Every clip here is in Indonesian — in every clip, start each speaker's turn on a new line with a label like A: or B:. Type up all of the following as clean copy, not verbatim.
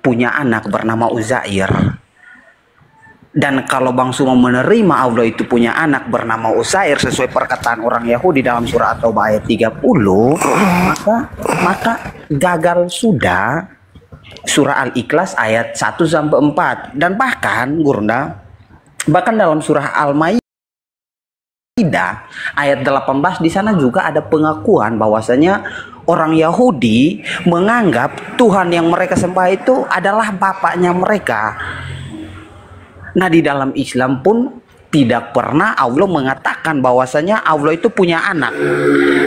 A: punya anak bernama Uzair. Dan kalau bangsa mau menerima Allah itu punya anak bernama Uzair sesuai perkataan orang Yahudi dalam surah At-Taubah ayat 30, maka gagal sudah surah Al-Ikhlas ayat 1 sampai 4. Dan bahkan Gurunda, bahkan dalam surah Al-Maidah ayat 18 di sana juga ada pengakuan bahwasanya orang Yahudi menganggap Tuhan yang mereka sembah itu adalah bapaknya mereka. Nah, di dalam Islam pun tidak pernah Allah mengatakan bahwasanya Allah itu punya anak.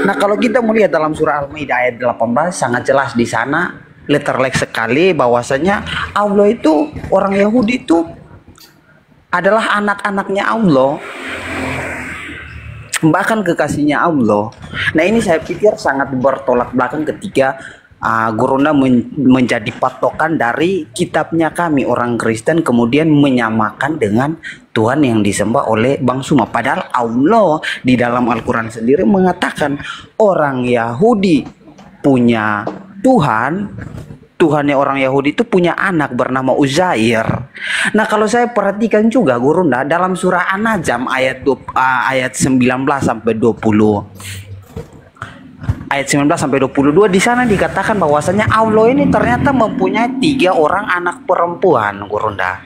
A: Nah, kalau kita melihat dalam surah Al-Maidah ayat 18 sangat jelas di sana letterlek sekali bahwasanya Allah itu, orang Yahudi itu adalah anak-anaknya Allah, bahkan kekasihnya Allah. Nah, ini saya pikir sangat bertolak belakang ketika Gurunda menjadi patokan dari kitabnya kami orang Kristen, kemudian menyamakan dengan Tuhan yang disembah oleh Bang Suma. Padahal Allah di dalam Al-Quran sendiri mengatakan orang Yahudi punya Tuhan, Tuhannya orang Yahudi itu punya anak bernama Uzair. Nah, kalau saya perhatikan juga Gurunda dalam surah An-Najm ayat 19 sampai 20. Ayat 19 sampai 22 di sana dikatakan bahwasanya Allah ini ternyata mempunyai 3 orang anak perempuan, Gurunda.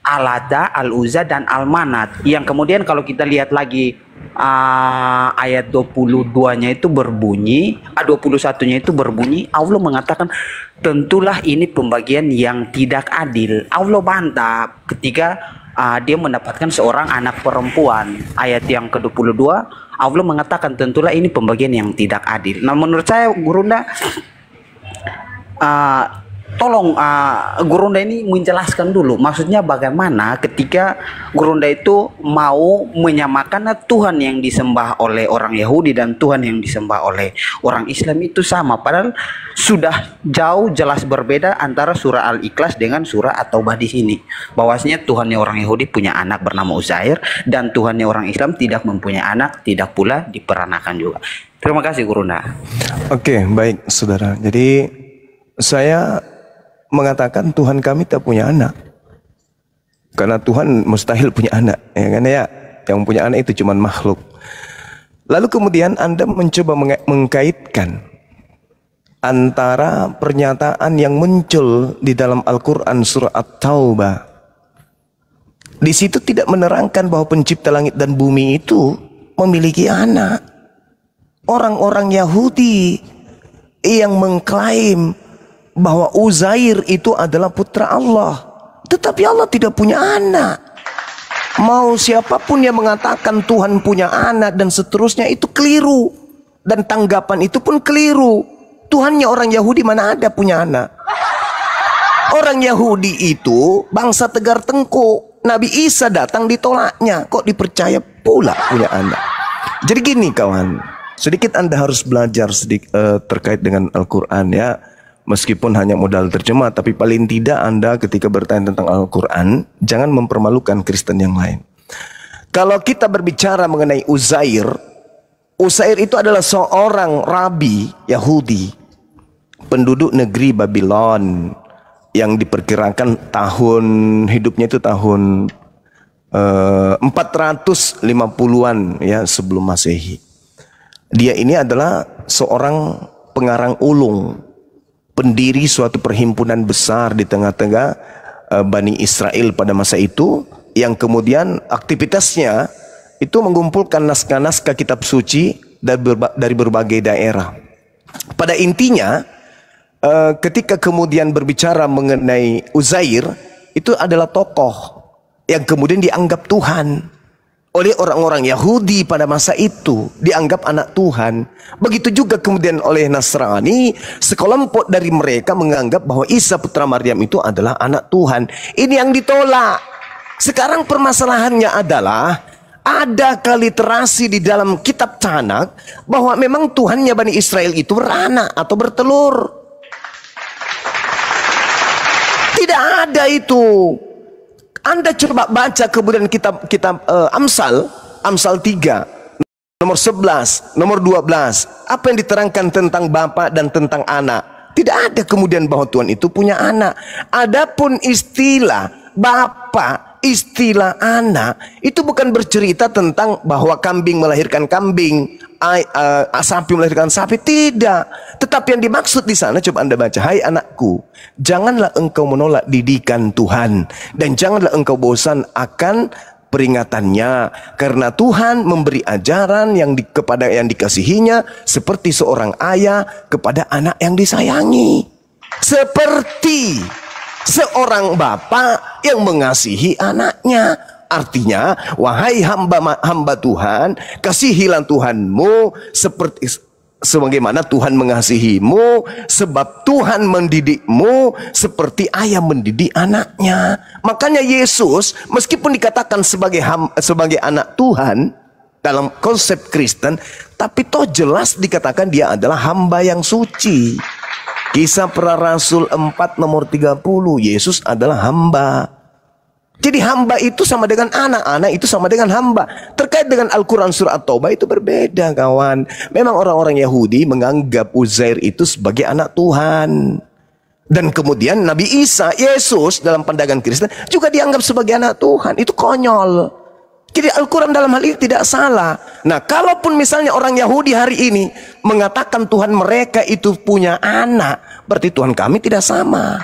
A: Alada, Al-Uzza dan Al-Manat. Yang kemudian kalau kita lihat lagi ayat 22-nya itu berbunyi, 21-nya itu berbunyi, Allah mengatakan tentulah ini pembagian yang tidak adil. Allah bantah ketika dia mendapatkan seorang anak perempuan. Ayat yang ke-22 Allah mengatakan tentulah ini pembagian yang tidak adil. Nah, menurut saya Gurunda tolong Gurunda ini menjelaskan dulu maksudnya bagaimana ketika Gurunda itu mau menyamakan Tuhan yang disembah oleh orang Yahudi dan Tuhan yang disembah oleh orang Islam itu sama, padahal sudah jauh jelas berbeda antara surah Al-Ikhlas dengan surah At-Taubah di sini. Bahwasanya Tuhannya orang Yahudi punya anak bernama Uzair dan Tuhannya orang Islam tidak mempunyai anak, tidak pula diperanakan juga. Terima kasih Gurunda.
B: Oke, baik saudara. Jadi saya mengatakan Tuhan kami tak punya anak, karena Tuhan mustahil punya anak, ya kan ya? Yang punya anak itu cuma makhluk. Lalu kemudian Anda mencoba mengkaitkan antara pernyataan yang muncul di dalam Al-Quran surah At-Taubah. Di situ tidak menerangkan bahwa pencipta langit dan bumi itu memiliki anak. Orang-orang Yahudi yang mengklaim bahwa Uzair itu adalah putra Allah, tetapi Allah tidak punya anak. Mau siapapun yang mengatakan Tuhan punya anak dan seterusnya itu keliru, dan tanggapan itu pun keliru. Tuhannya orang Yahudi mana ada punya anak. Orang Yahudi itu bangsa tegar tengkuk. Nabi Isa datang ditolaknya, kok dipercaya pula punya anak. Jadi gini kawan, sedikit Anda harus belajar terkait dengan Al-Quran ya. Meskipun hanya modal terjemah, tapi paling tidak Anda ketika bertanya tentang Al-Quran, jangan mempermalukan Kristen yang lain. Kalau kita berbicara mengenai Uzair, Uzair itu adalah seorang rabi Yahudi, penduduk negeri Babylon, yang diperkirakan tahun hidupnya itu tahun 450-an ya sebelum Masehi. Dia ini adalah seorang pengarang ulung, pendiri suatu perhimpunan besar di tengah-tengah Bani Israel pada masa itu, yang kemudian aktivitasnya itu mengumpulkan naskah-naskah kitab suci dari berbagai daerah. Pada intinya, ketika kemudian berbicara mengenai Uzair, itu adalah tokoh yang kemudian dianggap Tuhan oleh orang-orang Yahudi pada masa itu, dianggap anak Tuhan. Begitu juga kemudian oleh Nasrani, sekelompok dari mereka menganggap bahwa Isa putra Maryam itu adalah anak Tuhan. Ini yang ditolak. Sekarang permasalahannya adalah adakah literasi di dalam kitab Tanak bahwa memang Tuhannya Bani Israel itu beranak atau bertelur? Tidak ada itu. Anda coba baca kemudian kitab Amsal 3 nomor 11, nomor 12. Apa yang diterangkan tentang bapak dan tentang anak? Tidak ada kemudian bahwa Tuhan itu punya anak. Adapun istilah Bapa, istilah anak, itu bukan bercerita tentang bahwa kambing melahirkan kambing, sapi melahirkan sapi, tidak. Tetapi yang dimaksud di sana, coba Anda baca, hai anakku, janganlah engkau menolak didikan Tuhan, dan janganlah engkau bosan akan peringatannya, karena Tuhan memberi ajaran kepada yang dikasihinya seperti seorang ayah kepada anak yang disayangi, seperti seorang bapa yang mengasihi anaknya. Artinya, wahai hamba Tuhan, kasihilah Tuhanmu sebagaimana Tuhan mengasihimu, sebab Tuhan mendidikmu seperti ayah mendidik anaknya. Makanya Yesus meskipun dikatakan sebagai anak Tuhan dalam konsep Kristen, tapi toh jelas dikatakan dia adalah hamba yang suci. Kisah Para Rasul 4 nomor 30, Yesus adalah hamba. Jadi hamba itu sama dengan anak itu sama dengan hamba. Terkait dengan Al-Quran surah At-Taubah itu berbeda, kawan. Memang orang-orang Yahudi menganggap Uzair itu sebagai anak Tuhan. Dan kemudian Nabi Isa, Yesus dalam pandangan Kristen juga dianggap sebagai anak Tuhan. Itu konyol. Jadi Al-Quran dalam hal ini tidak salah. Nah, kalaupun misalnya orang Yahudi hari ini mengatakan Tuhan mereka itu punya anak, berarti Tuhan kami tidak sama.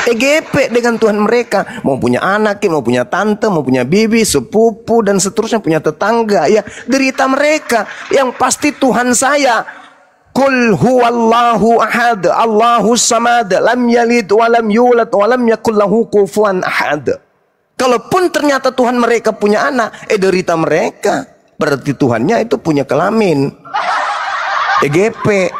B: EGP dengan Tuhan mereka, mau punya anak, mau punya tante, mau punya bibi, sepupu dan seterusnya, punya tetangga, ya derita mereka. Yang pasti Tuhan saya, Qul huwallahu ahad, Allahus samad, lam yalid walam yulad walam yakul lahu kufuwan ahad. Kalaupun ternyata Tuhan mereka punya anak, derita mereka, berarti Tuhannya itu punya kelamin. EGP,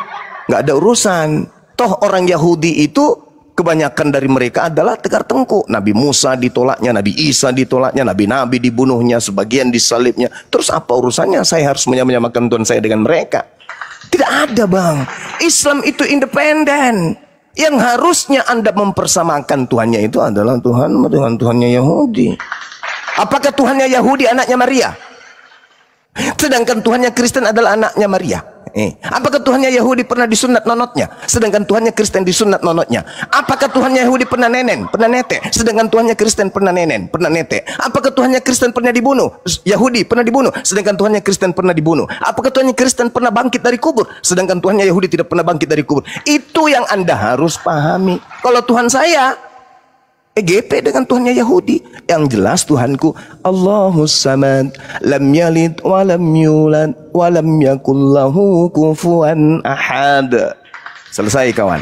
B: nggak ada urusan. Toh orang Yahudi itu kebanyakan dari mereka adalah tegar tengkuk. Nabi Musa ditolaknya, Nabi Isa ditolaknya, Nabi-Nabi dibunuhnya, sebagian disalibnya. Terus apa urusannya saya harus menyamakan Tuhan saya dengan mereka? Tidak ada, bang. Islam itu independen. Yang harusnya Anda mempersamakan Tuhannya itu adalah Tuhannya Yahudi. Apakah Tuhannya Yahudi anaknya Maria? Sedangkan Tuhannya Kristen adalah anaknya Maria. Apakah Tuhannya Yahudi pernah disunat nonotnya, sedangkan Tuhannya Kristen disunat nonotnya? Apakah Tuhannya Yahudi pernah nete, sedangkan Tuhannya Kristen pernah nete? Apakah Tuhannya Kristen pernah dibunuh? Yahudi pernah dibunuh, sedangkan Tuhannya Kristen pernah dibunuh. Apakah Tuhannya Kristen pernah bangkit dari kubur, sedangkan Tuhannya Yahudi tidak pernah bangkit dari kubur? Itu yang Anda harus pahami. Kalau Tuhan saya EGP dengan Tuhannya Yahudi. Yang jelas Tuhanku Allahus samad, lam yalid walam yulad walam yakul lahu kufuwan ahad. Selesai, kawan.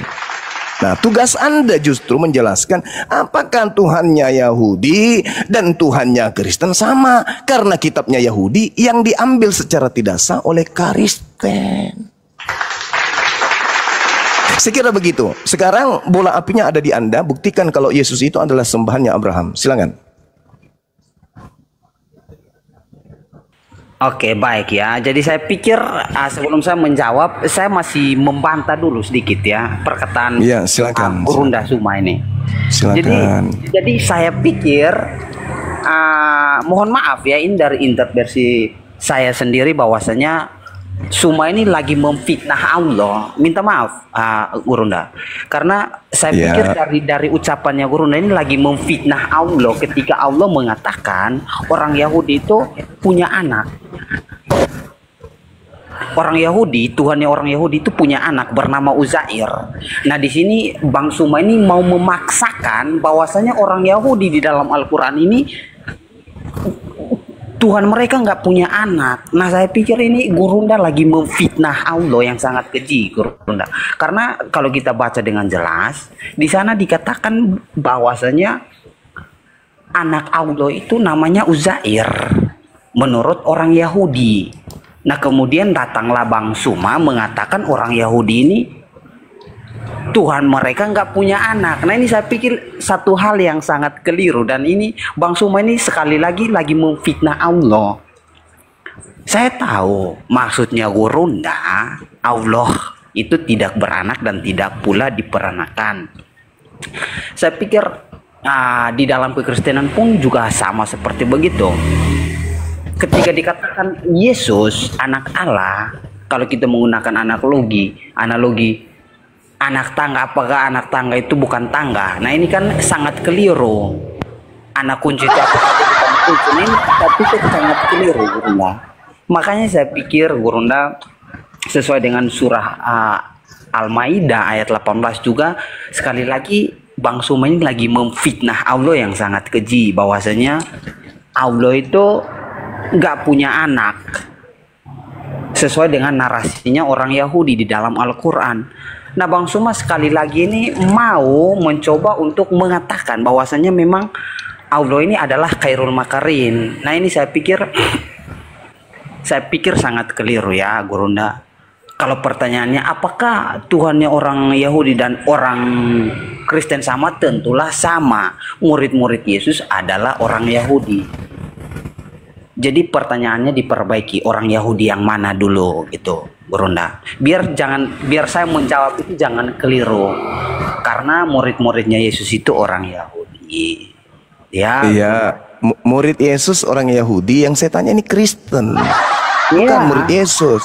B: Nah, tugas Anda justru menjelaskan apakah Tuhannya Yahudi dan Tuhannya Kristen sama. Karena kitabnya Yahudi yang diambil secara tidak sah oleh Kristen. Sekira begitu. Sekarang bola apinya ada di Anda. Buktikan kalau Yesus itu adalah sembahannya Abraham. Silakan.
A: Oke, baik ya. Jadi saya pikir sebelum saya menjawab, saya masih membantah dulu sedikit ya perkataan
B: ya, silakan,
A: Gurunda Suma ini.
B: Silakan.
A: Jadi saya pikir mohon maaf ya, ini dari intervensi saya sendiri bahwasanya Suma ini lagi memfitnah Allah. Minta maaf Gurunda, karena saya pikir dari ucapannya Gurunda ini lagi memfitnah Allah ketika Allah mengatakan orang Yahudi itu punya anak. Orang Yahudi, Tuhannya orang Yahudi itu punya anak bernama Uzair. Nah, di sini Bang Suma ini mau memaksakan bahwasanya orang Yahudi di dalam Al-Quran ini Tuhan mereka nggak punya anak. Nah, saya pikir ini Gurunda lagi memfitnah Allah yang sangat keji, Gurunda. Karena kalau kita baca dengan jelas, di sana dikatakan bahwasanya anak Allah itu namanya Uzair menurut orang Yahudi. Nah, kemudian datanglah Bang Suma mengatakan orang Yahudi ini Tuhan mereka nggak punya anak. Nah, ini saya pikir satu hal yang sangat keliru, dan ini Bang Suma ini sekali lagi memfitnah Allah. Saya tahu maksudnya Gurunda, Allah itu tidak beranak dan tidak pula diperanakan. Saya pikir di dalam kekristenan pun juga sama seperti begitu. Ketika dikatakan Yesus anak Allah, kalau kita menggunakan analogi anak tangga, apakah anak tangga itu bukan tangga? Nah ini kan sangat keliru. Anak kunci itu apakah bukan kunci? Nah, ini saya pikir sangat keliru, Gurunda. Makanya saya pikir Gurunda sesuai dengan surah Al-Maidah ayat 18 juga, sekali lagi Bang Suma ini lagi memfitnah Allah yang sangat keji, bahwasanya Allah itu nggak punya anak sesuai dengan narasinya orang Yahudi di dalam Al-Quran. Nah Bang Suma sekali lagi ini mau mencoba untuk mengatakan bahwasanya memang Allah ini adalah khairul makarin. Nah ini saya pikir sangat keliru ya Gurunda. Kalau pertanyaannya apakah Tuhannya orang Yahudi dan orang Kristen sama, tentulah sama. Murid-murid Yesus adalah orang Yahudi. Jadi pertanyaannya diperbaiki, orang Yahudi yang mana dulu gitu, Gurunda. Biar saya menjawab itu jangan keliru. Karena murid-muridnya Yesus itu orang Yahudi. Ya.
B: Iya, murid Yesus orang Yahudi, yang saya tanya ini Kristen. Bukan murid Yesus.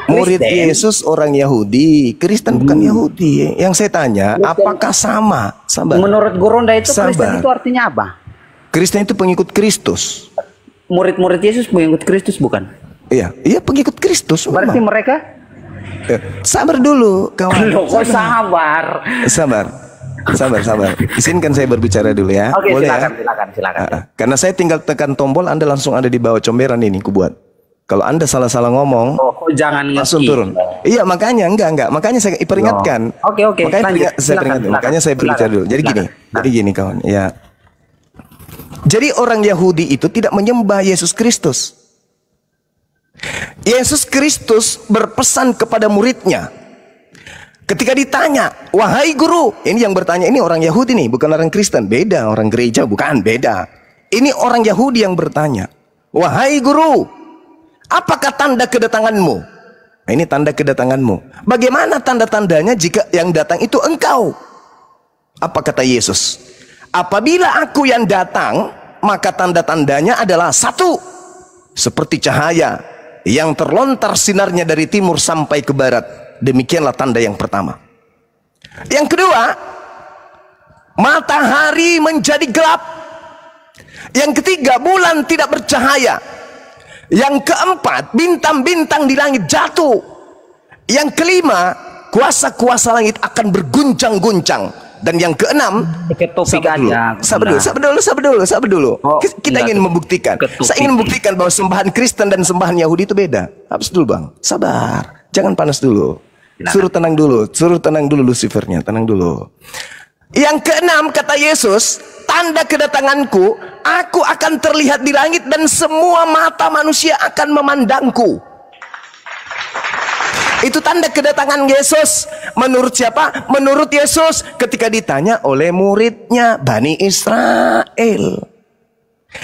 B: Murid Yesus orang Yahudi, Kristen bukan Yahudi. Yang saya tanya, apakah sama? Sabar.
A: Menurut Gurunda itu Kristen itu artinya apa?
B: Kristen itu pengikut Kristus.
A: Murid-murid Yesus pengikut Kristus bukan?
B: Iya, pengikut Kristus.
A: Berarti mereka?
B: Sabar dulu, kawan.
A: Loh, kok sabar?
B: Sabar. Izinkan saya berbicara dulu ya.
A: Oke,
B: boleh
A: silakan.
B: Karena saya tinggal tekan tombol, Anda langsung ada di bawah comberan ini kubuat. Kalau Anda salah-salah ngomong,
A: jangan
B: langsung turun. Iya, makanya enggak. Makanya saya peringatkan.
A: Oke.
B: Makanya saya peringatkan. Makanya saya berbicara dulu. Jadi gini kawan. Ya. Jadi orang Yahudi itu tidak menyembah Yesus Kristus. Yesus Kristus berpesan kepada muridnya. Ketika ditanya, wahai guru, ini yang bertanya ini orang Yahudi nih, bukan orang Kristen. Beda, orang gereja bukan, beda. Ini orang Yahudi yang bertanya, wahai guru, apakah tanda kedatanganmu? Nah, ini tanda kedatanganmu. Bagaimana tanda-tandanya jika yang datang itu engkau? Apa kata Yesus? Apabila aku yang datang, maka tanda-tandanya adalah satu, seperti cahaya yang terlontar sinarnya dari timur sampai ke barat. Demikianlah tanda yang pertama. Yang kedua, matahari menjadi gelap. Yang ketiga, bulan tidak bercahaya. Yang keempat, bintang-bintang di langit jatuh. Yang kelima, kuasa-kuasa langit akan berguncang-guncang. Dan yang keenam, sabar dulu. Kita ingin membuktikan. Saya ingin membuktikan bahwa sembahan Kristen dan sembahan Yahudi itu beda. Habis dulu bang, sabar. Jangan panas dulu. Suruh tenang dulu Lucifernya, tenang dulu. Yang keenam kata Yesus, tanda kedatanganku, aku akan terlihat di langit dan semua mata manusia akan memandangku. Itu tanda kedatangan Yesus. Menurut siapa? Menurut Yesus ketika ditanya oleh muridnya Bani Israel.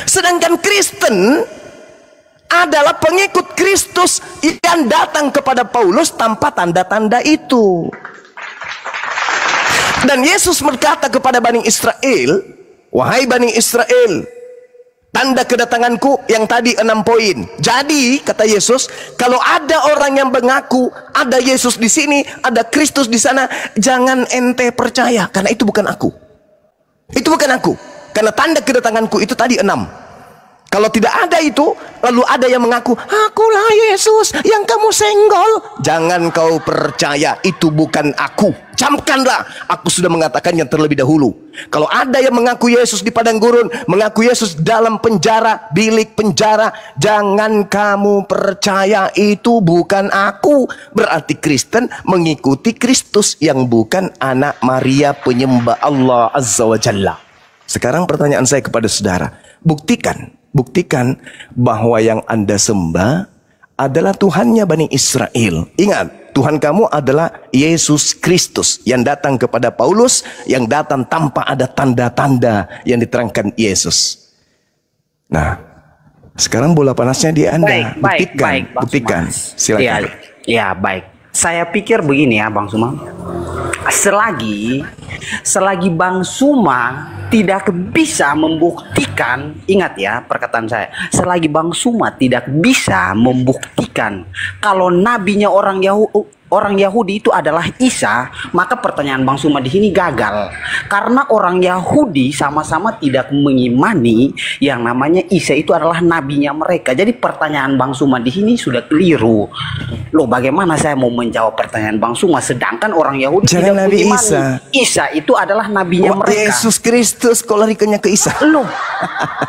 B: Sedangkan Kristen adalah pengikut Kristus yang datang kepada Paulus tanpa tanda-tanda itu. Dan Yesus berkata kepada Bani Israel, wahai Bani Israel, tanda kedatanganku yang tadi 6 poin. Jadi kata Yesus, kalau ada orang yang mengaku ada Yesus di sini, ada Kristus di sana, jangan ente percaya, karena itu bukan aku. Itu bukan aku. Karena tanda kedatanganku itu tadi 6. Kalau tidak ada itu, lalu ada yang mengaku, akulah Yesus yang kamu senggol. Jangan kau percaya, itu bukan aku. Camkanlah, aku sudah mengatakannya terlebih dahulu. Kalau ada yang mengaku Yesus di padang gurun, mengaku Yesus dalam penjara, bilik penjara, jangan kamu percaya, itu bukan aku. Berarti Kristen mengikuti Kristus yang bukan anak Maria penyembah Allah Azza wa Jalla. Sekarang pertanyaan saya kepada saudara, buktikan bahwa yang Anda sembah adalah Tuhannya Bani Israel. Ingat, Tuhan kamu adalah Yesus Kristus yang datang kepada Paulus, yang datang tanpa ada tanda-tanda yang diterangkan Yesus. Nah, sekarang bola panasnya di Anda. Buktikan. Silakan.
A: Ya, baik. Saya pikir begini ya Bang Suma. Selagi Bang Suma tidak bisa membuktikan, ingat ya perkataan saya, selagi Bang Suma tidak bisa membuktikan kalau nabinya orang Yahudi, orang Yahudi itu adalah Isa, maka pertanyaan Bang Suma di sini gagal. Karena orang Yahudi sama-sama tidak mengimani yang namanya Isa itu adalah nabinya mereka. Jadi pertanyaan Bang Suma di sini sudah keliru. Loh, bagaimana saya mau menjawab pertanyaan Bang Suma sedangkan orang Yahudi tidak
B: Nabi
A: mengimani
B: Isa.
A: Isa itu adalah nabinya mereka.
B: Yesus Kristus, kok larikannya ke Isa?
A: Loh,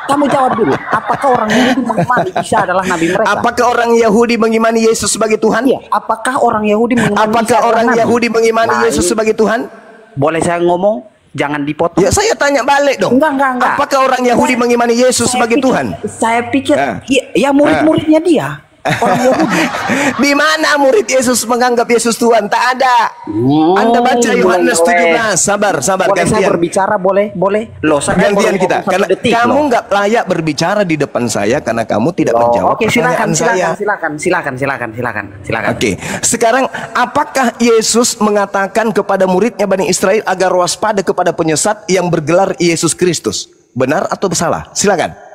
A: kamu jawab dulu. Apakah orang Yahudi mengimani Isa adalah nabi mereka?
B: Apakah orang Yahudi mengimani Yesus sebagai Tuhan?
A: Iya. Apakah orang Yahudi mengimani
B: Apakah
A: Isa adalah
B: orang
A: nabi?
B: Yahudi mengimani
A: Nah,
B: Yesus
A: ini-
B: sebagai Tuhan?
A: Boleh saya ngomong? Jangan dipotong.
B: Ya, saya tanya balik dong.
A: Enggak.
B: Apakah orang Yahudi mengimani Yesus sebagai Tuhan?
A: Saya pikir,
B: Ah.
A: ya murid-muridnya dia. Orang Yahudi.
B: Di mana murid Yesus menganggap Yesus Tuhan? Tak ada. Anda baca Yohanes 17. Sabar,
A: Boleh saya
B: gantian.
A: berbicara? Boleh. Loh, saya
B: Gantian
A: baru
B: kita.
A: ngomong 1
B: Karena
A: detik,
B: kamu
A: loh.
B: nggak layak berbicara di depan saya karena kamu tidak
A: Oh,
B: menjawab
A: oke,
B: pertanyaan saya.
A: silakan.
B: Oke, sekarang apakah Yesus mengatakan kepada muridnya Bani Israel agar waspada kepada penyesat yang bergelar Yesus Kristus? Benar atau salah? Silakan.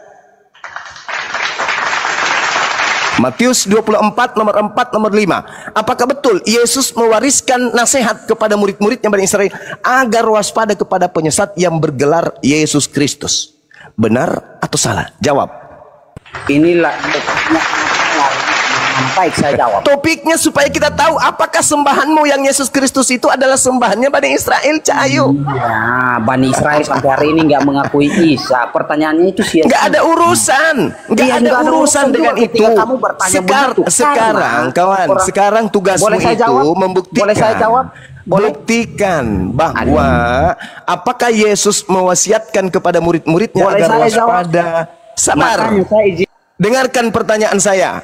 B: Matius 24 nomor 4 nomor 5. Apakah betul Yesus mewariskan nasihat kepada murid-muridnya Bani Israel agar waspada kepada penyesat yang bergelar Yesus Kristus? Benar atau salah? Jawab.
A: Inilah baik, saya jawab.
B: Topiknya supaya kita tahu apakah sembahanmu yang Yesus Kristus itu adalah sembahannya Bani Israel, Cahayu.
A: Ya, Bani Israel sampai hari ini nggak mengakui Isa. Pertanyaannya itu sia-sia.
B: Nggak ada urusan, nggak
A: Iya,
B: ada
A: nggak ada
B: urusan
A: urusan
B: dengan
A: juga
B: itu.
A: ketika kamu bertanya begitu.
B: Sekarang,
A: Karena
B: kawan,
A: orang-
B: sekarang tugasmu
A: Boleh saya
B: itu
A: jawab?
B: membuktikan.
A: Boleh saya jawab? Boleh.
B: Buktikan bahwa apakah Yesus mewasiatkan kepada murid-muridnya
A: Boleh
B: agar
A: saya jawab?
B: waspada. Sabar.
A: Makanya saya izin.
B: Dengarkan pertanyaan saya.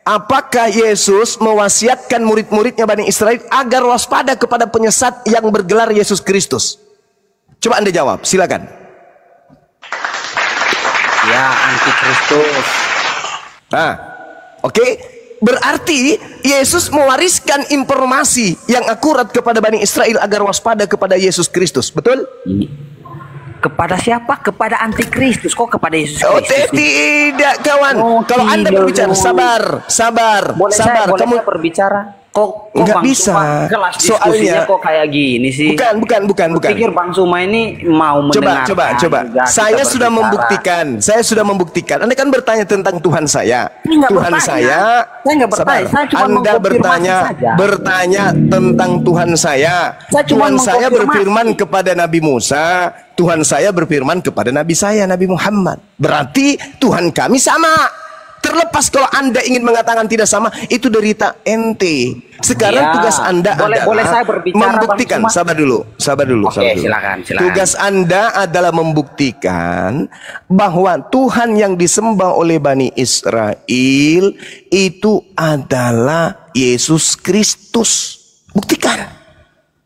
B: Apakah Yesus mewasiatkan murid-muridnya Bani Israel agar waspada kepada penyesat yang bergelar Yesus Kristus? Coba Anda jawab, silakan.
A: Ya, antikristus.
B: Nah, oke. Berarti Yesus mewariskan informasi yang akurat kepada Bani Israel agar waspada kepada Yesus Kristus, betul?
A: Kepada siapa? Kepada antikristus. Kok kepada Yesus
B: Oh,
A: Kristus?
B: tidak, kawan.
A: Oh,
B: Kalau Anda
A: tidak.
B: berbicara, sabar.
A: Boleh
B: Sabar.
A: saya
B: Kamu
A: berbicara? Kok
B: nggak
A: Bang
B: bisa.
A: Suma kelas diskusinya
B: Soalnya-
A: kok kayak gini sih?
B: bukan.
A: Pikir Bang Suma ini mau
B: Coba.
A: mendengarkan juga kita
B: Saya sudah
A: berbicara.
B: membuktikan. Anda kan bertanya tentang Tuhan saya.
A: Ini nggak
B: Tuhan
A: bertanya.
B: saya.
A: Saya nggak bertanya.
B: Sabar.
A: Saya cuma
B: Anda
A: mengkonfirmasi saja.
B: bertanya tentang Tuhan saya.
A: Saya cuma
B: Tuhan saya
A: mengkonfirmasi.
B: berfirman kepada Nabi Musa. Tuhan saya berfirman kepada Nabi saya, Nabi Muhammad. Berarti Tuhan kami sama. Terlepas kalau Anda ingin mengatakan tidak sama, itu derita ente. Sekarang
A: Ya,
B: tugas Anda adalah
A: boleh saya berbicara,
B: membuktikan.
A: Bang Suma?
B: Sabar dulu.
A: Oke, silakan.
B: Tugas Anda adalah membuktikan bahwa Tuhan yang disembah oleh Bani Israel itu adalah Yesus Kristus. Buktikan.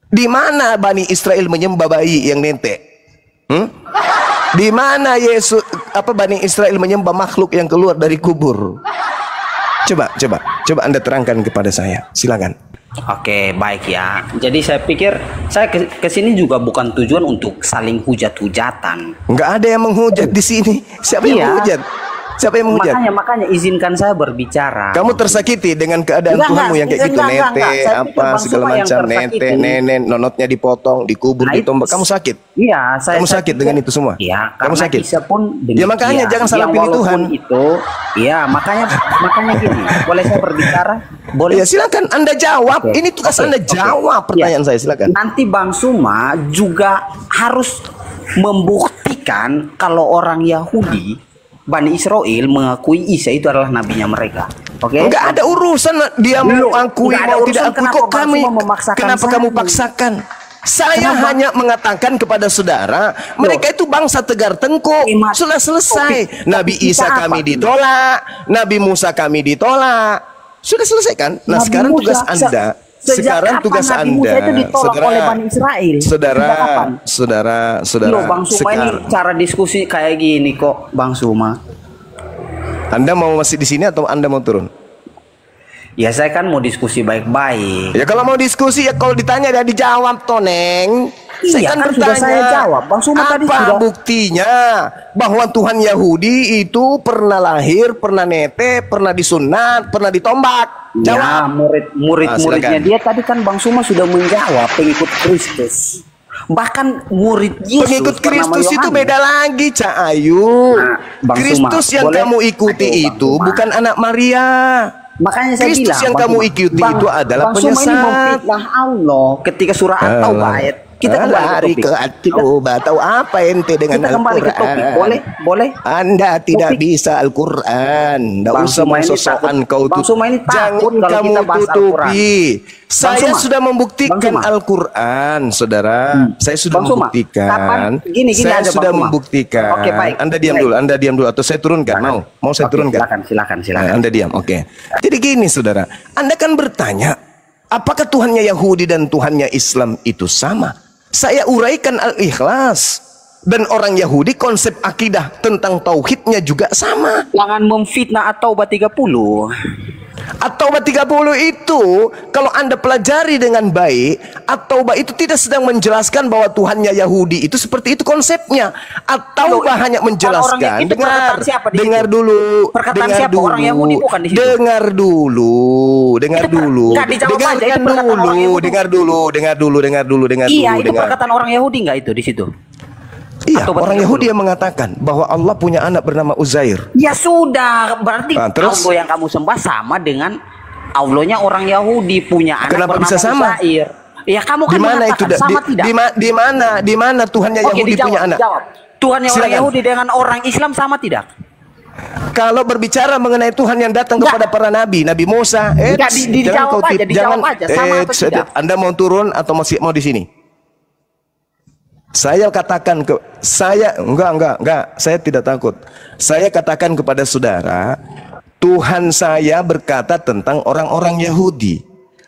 B: Di mana Bani Israel menyembah bayi yang nentek? Di mana Bani Israel menyembah makhluk yang keluar dari kubur? Coba Anda terangkan kepada saya. Silakan.
A: Oke, baik ya. Jadi saya pikir saya ke sini juga bukan tujuan untuk saling hujat-hujatan.
B: Nggak ada yang menghujat di sini. Siapa yang
A: Iya.
B: menghujat? Siapa yang menghujat?
A: Makanya izinkan saya berbicara.
B: Kamu tersakiti dengan keadaan
A: Enggak,
B: Tuhanmu yang kayak gitu,
A: enggak.
B: nete,
A: Saya pikir
B: apa
A: Bang
B: segala
A: Suma yang
B: macam,
A: tersakiti.
B: nete, nenek, nonotnya dipotong, dikubur,
A: Nah,
B: ditombak. Kamu sakit?
A: Iya,
B: Kamu sakit dengan itu semua?
A: Iya,
B: Kamu
A: karena
B: sakit?
A: Isa pun
B: Ya, makanya jangan salah pilih
A: walaupun
B: Tuhan.
A: Itu, iya, makanya gini. Boleh saya berbicara? Boleh.
B: Ya silakan Anda jawab.
A: Oke,
B: Ini tugas
A: oke,
B: Anda
A: oke.
B: jawab pertanyaan
A: Iya.
B: saya. Silakan.
A: Nanti Bang Suma juga harus membuktikan kalau orang Yahudi Bani Israel mengakui Isa itu adalah nabinya mereka. Oke?
B: Enggak ada urusan dia mau akui
A: nggak ada
B: mau
A: urusan.
B: tidak akui.
A: Kenapa
B: Kok
A: Bang
B: kami
A: Suma memaksakan
B: kenapa
A: saya?
B: kamu paksakan? Saya
A: Kenapa?
B: hanya mengatakan kepada saudara, mereka itu bangsa tegar tengkuk.
A: Imat.
B: Sudah selesai. Nabi
A: Kita
B: Isa
A: apa?
B: kami ditolak, Nabi Musa kami ditolak. Sudah selesai kan? Nah,
A: Nabi
B: sekarang
A: Musa,
B: tugas Anda.
A: sejak
B: Sekarang
A: kapan
B: tugas
A: Nabi Musa
B: Anda,
A: itu ditolak oleh Bani Israel? Sejak kapan?
B: saudara.
A: Loh, Bang Suma ini
B: sekarang.
A: cara diskusi kayak gini kok, Bang Suma.
B: Anda mau masih di sini atau Anda mau turun?
A: Ya saya kan mau diskusi baik-baik.
B: Ya kalau mau diskusi ya kalau ditanya ya dijawab toh Neng.
A: Iya kan sudah saya jawab. Bang Suma tadi
B: apa
A: sudah.
B: buktinya bahwa Tuhan Yahudi itu pernah lahir, pernah nete, pernah disunat, pernah ditombak?
A: Ya,
B: Jawab.
A: murid-muridnya
B: silakan.
A: dia tadi kan Bang Suma sudah menjawab pengikut Kristus. Bahkan murid Yesus
B: Pengikut
A: bernama
B: Kristus itu
A: Yohanes.
B: beda lagi, Cak Ayu.
A: Nah, Bang
B: Kristus
A: Suma,
B: yang
A: boleh?
B: kamu ikuti
A: Aduh, Bang
B: itu
A: Suma.
B: bukan anak Maria.
A: Makanya saya
B: Kristus
A: bilang
B: yang
A: Bang
B: kamu
A: Suma,
B: ikuti itu adalah
A: Bang Suma ini
B: penyesat.
A: memfitnah Allah ketika surah At-Taubah ayat. Kita kembali
B: lari
A: ke
B: ke
A: topik.
B: At-Taubah. Tahu apa ente dengan
A: Kita kembali ke
B: Al-Quran?
A: topik. Boleh?
B: Anda tidak
A: Topik.
B: bisa Al-Quran. Tidak
A: Bang
B: usah
A: Suma ini
B: sosokan
A: takut.
B: kau
A: Bang Suma ini
B: Jangan
A: takut kalau
B: kamu
A: kita bahas
B: tutupi. Saya
A: Suma.
B: sudah membuktikan
A: Bang Suma.
B: Al-Quran, saudara. Saya sudah
A: Bang Suma,
B: membuktikan.
A: kapan? Gini
B: Saya
A: aja, Bang
B: sudah
A: Suma.
B: membuktikan.
A: Oke, baik.
B: Anda diam
A: Baik.
B: dulu. Anda diam dulu. Atau saya turunkan. Mau saya
A: Oke,
B: turunkan?
A: Silakan.
B: Anda diam. Oke. Jadi gini, saudara. Anda kan bertanya, apakah Tuhannya Yahudi dan Tuhannya Islam itu sama? Saya uraikan Al-Ikhlas. Dan orang Yahudi konsep akidah tentang tauhidnya juga sama.
A: Jangan memfitnah At-Taubah 30.
B: At-Taubah 30 itu kalau Anda pelajari dengan baik, At-Taubah itu tidak sedang menjelaskan bahwa Tuhannya Yahudi itu seperti itu konsepnya. At-Taubah hanya menjelaskan.
A: orang itu perkataan siapa di
B: dengar
A: situ?
B: dulu.
A: Perkataan
B: dengar
A: siapa?
B: dulu.
A: Orang Yahudi bukan di situ.
B: Dengar dulu. Dengar dulu.
A: Nggak dijawab aja, itu
B: Dengarkan
A: perkataan
B: dulu.
A: orang Yahudi.
B: Dengar dulu. Dengar dulu. Dengar dulu. Dengar
A: Iya,
B: dulu.
A: itu
B: dengar.
A: perkataan orang Yahudi nggak itu di situ?
B: Iya,
A: Atau
B: orang
A: betul-betul?
B: Yahudi yang mengatakan bahwa Allah punya anak bernama Uzair.
A: Ya sudah, berarti
B: Nah, terus?
A: Allah yang kamu sembah sama dengan Allahnya orang Yahudi punya anak
B: Kenapa
A: bernama
B: bisa sama?
A: Uzair. Ya kamu kan
B: Di mana itu?
A: mengatakan sama tidak?
B: Di mana Tuhannya
A: Oke,
B: Yahudi
A: dijawab,
B: punya anak?
A: dijawab. Tuhannya orang
B: Silakan.
A: Yahudi dengan orang Islam sama tidak?
B: Kalau berbicara mengenai Tuhan yang datang
A: Enggak.
B: kepada para nabi, Nabi Musa,
A: Enggak, dijawab aja, dijawab aja, sama atau tidak?
B: Anda mau turun atau masih mau di sini? Saya katakan enggak, saya tidak takut. Saya katakan kepada saudara, Tuhan saya berkata tentang orang-orang Yahudi.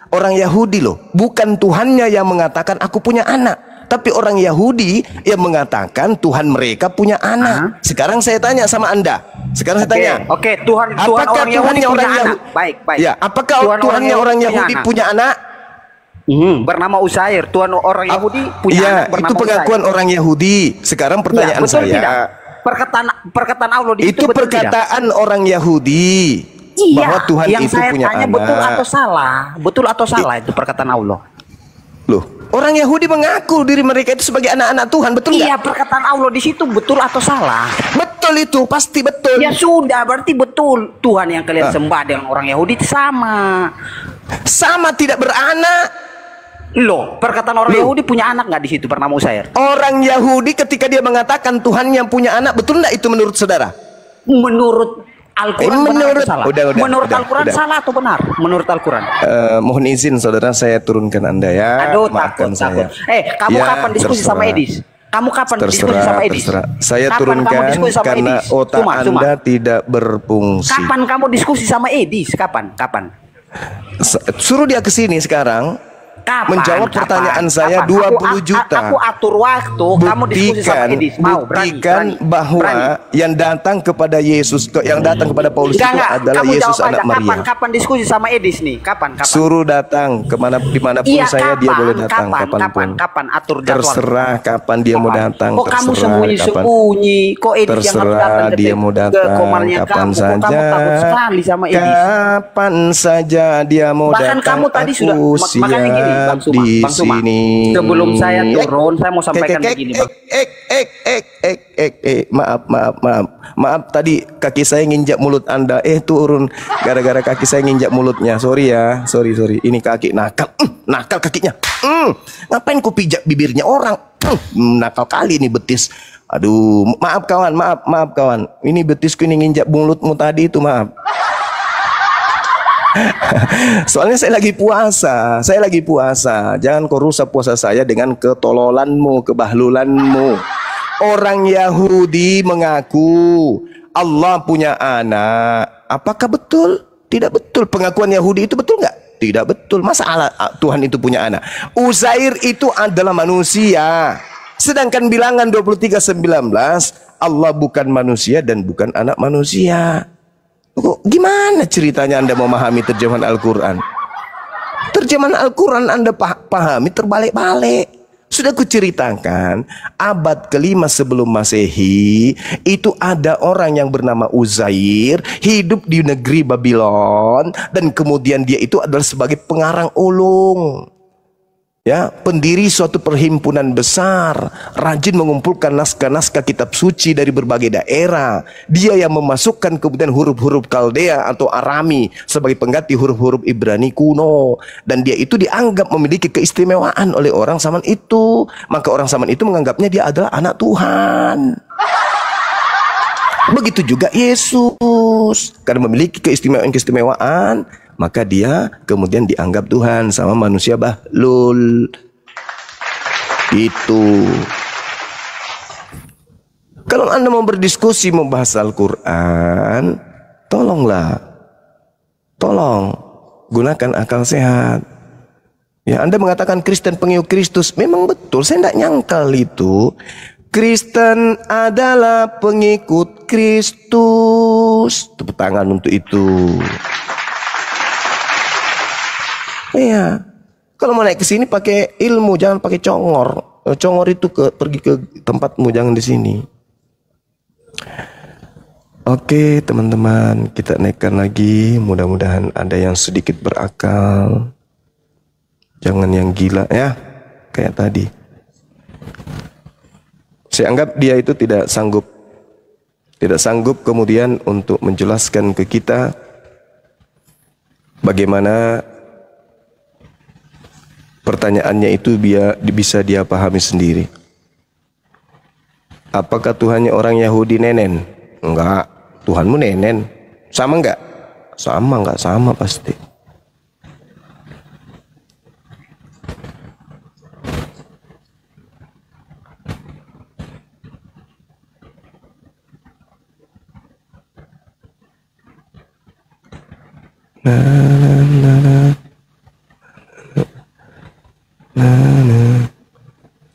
B: Orang Yahudi loh, bukan Tuhannya yang mengatakan aku punya anak, tapi orang Yahudi yang mengatakan Tuhan mereka punya anak. Sekarang saya tanya sama Anda. Sekarang saya tanya.
A: Oke, Tuhan
B: Apakah
A: orang Yahudi
B: Tuhannya
A: punya
B: orang
A: anak?
B: Yahudi?
A: Baik.
B: Ya, apakah Tuhannya orang Yahudi punya anak?
A: Bernama Uzair. Tuhan orang Yahudi punya
B: Iya,
A: anak bernama
B: itu pengakuan
A: Uzair.
B: orang Yahudi. Sekarang
A: Iya,
B: pertanyaan
A: betul
B: saya.
A: tidak? Perkataan Allah di situ
B: Itu
A: betul tidak?
B: perkataan orang Yahudi.
A: Iya,
B: Bahwa Tuhan
A: yang
B: itu
A: saya
B: punya
A: tanya
B: anak.
A: betul atau salah? Betul atau salah itu perkataan Allah?
B: Loh, orang Yahudi mengaku diri mereka itu sebagai anak-anak Tuhan, betul nggak?
A: Iya, perkataan Allah di situ betul atau salah?
B: Betul itu, pasti betul.
A: Ya sudah, berarti betul. Tuhan yang kalian sembah dengan orang Yahudi itu sama.
B: Sama tidak beranak.
A: Loh, perkataan orang Yahudi punya anak nggak di situ bernama Uzair?
B: Orang Yahudi ketika dia mengatakan Tuhan yang punya anak, betul nggak itu menurut saudara?
A: Menurut Al-Quran benar atau salah? Menurut Al-Quran
B: udah.
A: salah atau benar? Menurut Al-Quran?
B: Mohon izin saudara, saya turunkan Anda ya.
A: Aduh,
B: Maafkan
A: takut.
B: saya.
A: Kamu
B: Ya,
A: kapan diskusi sama
B: terserah.
A: Edis? Kamu kapan diskusi sama Edis?
B: Terserah. Saya
A: Kapan
B: turunkan
A: kamu diskusi sama
B: karena
A: Edis?
B: otak
A: Cuma.
B: Anda tidak berfungsi.
A: Kapan kamu diskusi sama Edis? Kapan?
B: Suruh dia ke sini sekarang. Menjawab pertanyaan saya 20 juta.
A: Aku atur waktu, kamu diskusi sama Edis. Mau,
B: buktikan bahwa yang datang kepada Yesus, yang datang kepada Paulus itu adalah
A: kamu
B: Yesus
A: jawab
B: anak
A: aja,
B: Maria.
A: Kapan diskusi sama Edis nih? Kapan?
B: Suruh datang dimanapun
A: Iya,
B: saya, dia boleh datang kapanpun.
A: Kapan atur jadwal?
B: Terserah kapan dia mau datang.
A: Kok kamu
B: terserah
A: sembunyi-sembunyi? Kok Edis yang harus datang
B: Terserah
A: ke
B: dia mau
A: ke
B: datang
A: komalnya
B: kapan
A: kamu?
B: saja.
A: Kok kamu takut sekali sama Edis?
B: Kapan saja dia mau
A: Bahkan
B: datang.
A: kamu tadi sudah makanya gini, Bang Suma,
B: di
A: Bang Suma.
B: sini.
A: Sebelum saya turun, saya mau sampaikan begini, Bang.
B: Maaf tadi kaki saya nginjak mulut Anda. Turun gara-gara kaki saya nginjak mulutnya. Sorry ya, sorry. Ini kaki nakal, nakal kakinya. Ngapain ku pijak bibirnya orang? Nakal kali ini betis. Aduh, maaf kawan, maaf kawan. Ini betisku ini nginjak mulutmu tadi itu, maaf. Soalnya saya lagi puasa. Jangan kau rusak puasa saya dengan ketololanmu, kebahlulanmu. Orang Yahudi mengaku Allah punya anak. Apakah betul? Tidak betul. Pengakuan Yahudi itu betul nggak? Tidak betul. Masa Tuhan itu punya anak? Uzair itu adalah manusia. Sedangkan bilangan 23:19, Allah bukan manusia dan bukan anak manusia. Kok gimana ceritanya Anda memahami terjemahan Al-Quran? Terjemahan Al-Quran Anda pahami terbalik-balik. Sudah kuceritakan, abad kelima sebelum Masehi, itu ada orang yang bernama Uzair, hidup di negeri Babylon, dan kemudian dia itu adalah sebagai pengarang ulung. Ya, pendiri suatu perhimpunan besar, rajin mengumpulkan naskah-naskah kitab suci dari berbagai daerah. Dia yang memasukkan kemudian huruf-huruf Kaldea atau Arami sebagai pengganti huruf-huruf Ibrani kuno. Dan dia itu dianggap memiliki keistimewaan oleh orang zaman itu. Maka orang zaman itu menganggapnya dia adalah anak Tuhan. Begitu juga Yesus, karena memiliki keistimewaan-keistimewaan, maka dia kemudian dianggap Tuhan sama manusia bahlul. Itu. Kalau Anda mau berdiskusi membahas Al-Quran, tolong gunakan akal sehat. Ya, Anda mengatakan Kristen pengikut Kristus, memang betul, saya tidak nyangkal itu. Kristen adalah pengikut Kristus. Tepuk tangan untuk itu. Iya. Kalau mau naik ke sini pakai ilmu, jangan pakai congor. Congor itu pergi ke tempatmu, jangan di sini. Oke, teman-teman, kita naikkan lagi. Mudah-mudahan ada yang sedikit berakal. Jangan yang gila ya, kayak tadi. Saya anggap dia itu tidak sanggup kemudian untuk menjelaskan ke kita bagaimana pertanyaannya itu bisa dia pahami sendiri. Apakah Tuhannya orang Yahudi nenen? Enggak. Tuhanmu nenen. Sama enggak? Enggak sama pasti.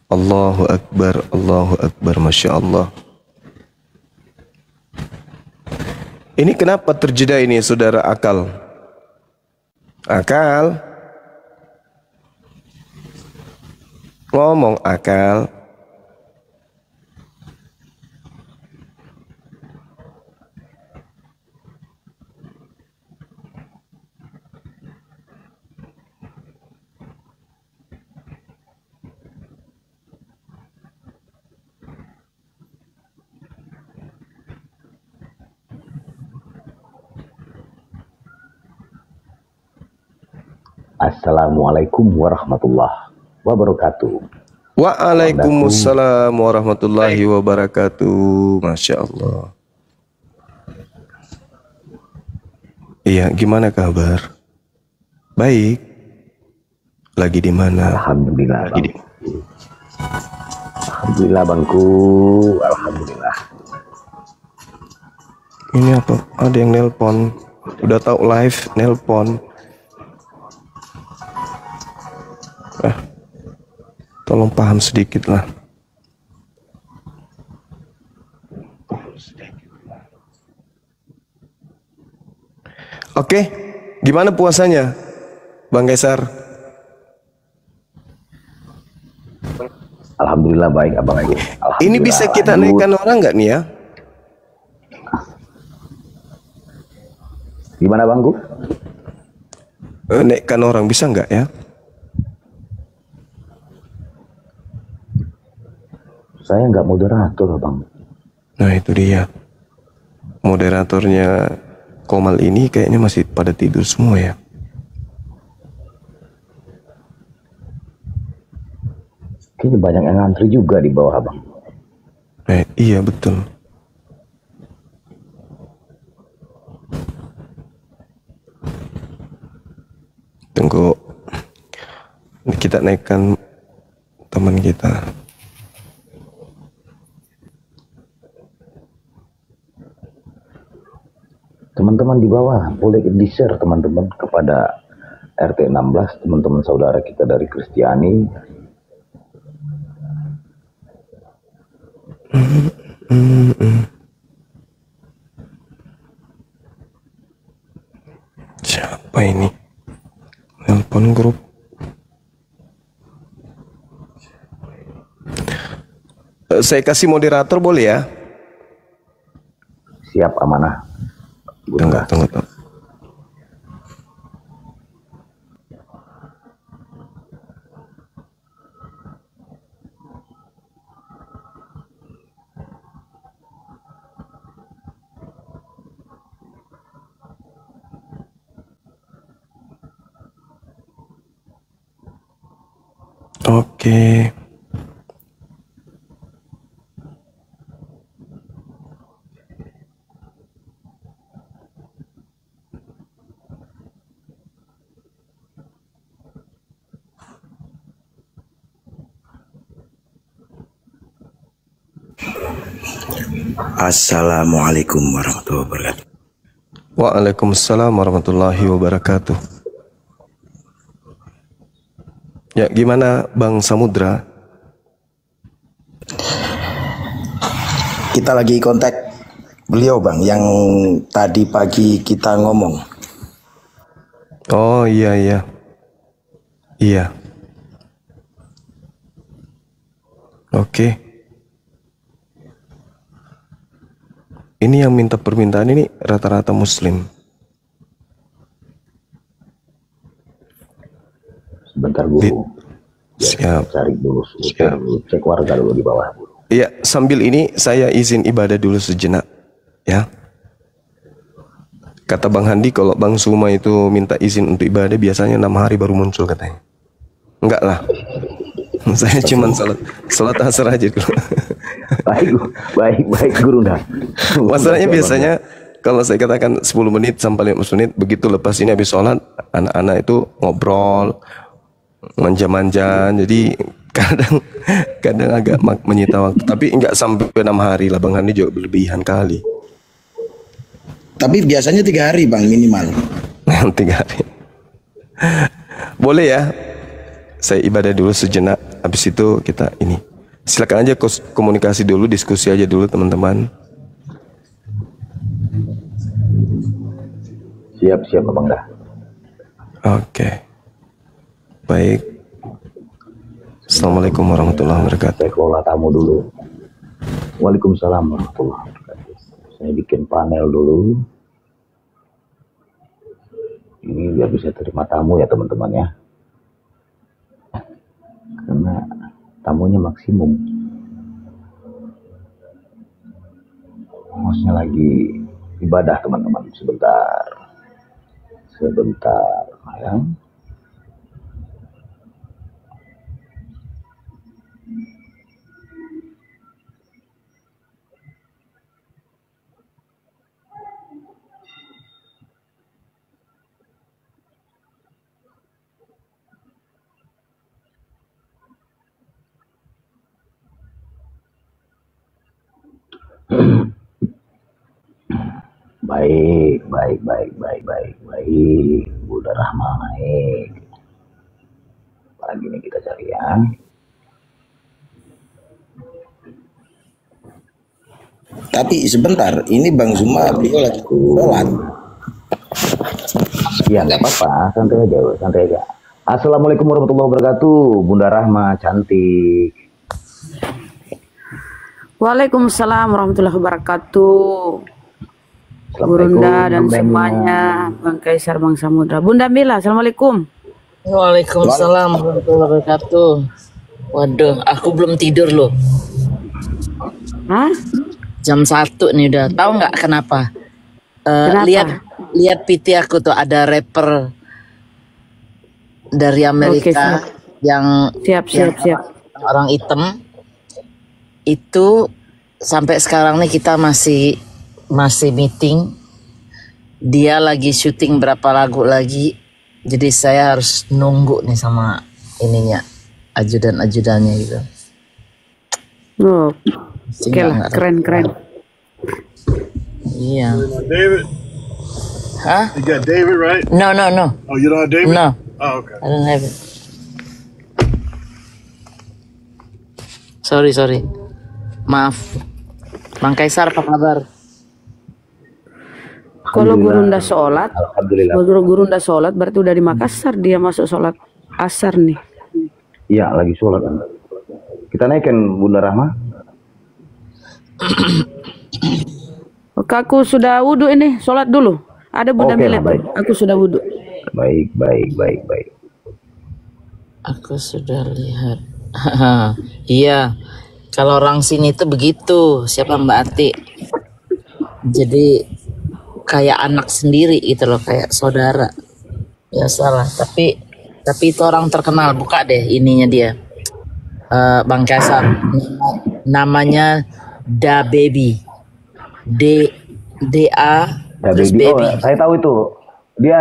B: Allahu Akbar, Masya Allah. Ini kenapa terjeda ini, saudara akal? Akal? Ngomong akal.
C: Assalamualaikum warahmatullahi wabarakatuh.
B: Waalaikumsalam warahmatullahi wabarakatuh. Masya Allah. Iya, gimana kabar? Baik. Lagi di mana?
C: Alhamdulillah. Alhamdulillah bangku. Alhamdulillah.
B: Ini apa? Ada yang nelpon. Udah tahu live nelpon. Tolong paham sedikit lah. Oke, gimana puasanya, Bang Kaisar?
C: Alhamdulillah baik, Abang.
B: Ini bisa kita naikkan orang nggak nih ya?
C: Gimana Bangku?
B: Naikkan orang bisa nggak ya?
C: Saya nggak moderator, Bang.
B: Nah itu dia. Moderatornya Komal ini kayaknya masih pada tidur semua ya.
C: Kayaknya banyak yang ngantri juga di bawah, Bang.
B: Iya betul. Tunggu. Kita naikkan teman kita.
C: Teman-teman di bawah boleh di-share teman-teman kepada RT 16, teman-teman saudara kita dari Kristiani.
B: Siapa ini? Nelpon grup. Saya kasih moderator boleh ya?
C: Siap, amanah.
B: Tunggu. Oke.
D: Assalamualaikum warahmatullahi wabarakatuh.
B: Waalaikumsalam warahmatullahi wabarakatuh. Ya, gimana Bang Samudra?
D: Kita lagi kontak beliau Bang, yang tadi pagi kita ngomong.
B: Oh iya. Oke. Ini yang minta permintaan ini rata-rata Muslim.
C: Sebentar guru.
B: Siap.
C: Cari dulu, cek warga dulu di bawah guru.
B: Iya, sambil ini saya izin ibadah dulu sejenak, ya. Kata Bang Handi, kalau Bang Suma itu minta izin untuk ibadah biasanya 6 hari baru muncul katanya. Enggak lah. Saya cuma salat asar aja dulu.
C: Baik guru dah.
B: Masalahnya biasanya kalau saya katakan 10 menit sampai 15 menit, begitu lepas ini habis sholat, anak-anak itu ngobrol, manja-manja, jadi kadang agak menyita waktu. Tapi enggak sampai 6 hari lah, Bang Handi juga berlebihan kali.
D: Tapi biasanya 3 hari Bang minimal.
B: 3 hari. Boleh ya? Saya ibadah dulu sejenak, habis itu kita ini. Silakan aja komunikasi dulu, diskusi aja dulu teman-teman.
C: Siap Abang dah.
B: Oke. Baik. Assalamualaikum warahmatullahi wabarakatuh.
C: Saya kelola tamu dulu. Waalaikumsalam warahmatullahi wabarakatuh. Saya bikin panel dulu. Ini biar bisa terima tamu ya teman-teman ya. Karena tamunya maksimum. Hostnya lagi ibadah teman-teman. Sebentar ya. Baik. Bunda Rahma naik. Lagi nih kita cari ya.
D: Tapi sebentar, ini Bang Zuma beliau lagi sholat.
C: Ya nggak apa-apa, santai aja. Assalamualaikum warahmatullahi wabarakatuh, Bunda Rahma cantik.
E: Waalaikumsalam warahmatullahi wabarakatuh. Burunda dan semuanya, Bang Kaisar, Bang Samudra. Bunda Mila, Assalamualaikum.
F: Waalaikumsalam warahmatullahi wabarakatuh. Waduh, aku belum tidur loh.
E: Hah?
F: Jam 1 nih udah. Tahu nggak kenapa?
E: Kenapa?
F: Lihat PT aku tuh, ada rapper dari Amerika.
E: Oke,
F: yang
E: siap.
F: orang hitam. Itu sampai sekarang nih kita masih meeting. Dia lagi syuting berapa lagu lagi. Jadi saya harus nunggu nih sama ininya, ajudan-ajudannya gitu.
E: Oh, oke lah, keren.
F: Iya.
G: David.
F: Hah?
G: You got David, right?
F: No.
G: Oh, you don't have David?
F: No.
G: Oh, okay.
F: I don't have it. Sorry. Maaf. Bang Kaisar, apa kabar?
E: Kalau Gurunda sholat,
C: Alhamdulillah.
E: kalau Gurunda sholat berarti udah di Makassar dia masuk sholat asar nih.
C: Iya, lagi sholat. Kita naikin Bunda Rahma.
E: Oke, aku sudah wudhu ini, sholat dulu. Ada Bunda
C: Oke,
E: Milet,
C: baik.
E: aku sudah wudhu.
C: Baik.
F: Aku sudah lihat. Iya, kalau orang sini tuh begitu. Siapa Mbak Ati? Jadi kayak anak sendiri gitu loh, kayak saudara. Ya salah, tapi itu orang terkenal. Buka deh ininya dia. Bang Kaisar. Namanya Da Baby. DA
C: Ya,
F: terus
C: baby.
F: baby.
C: Oh, saya tahu itu. Dia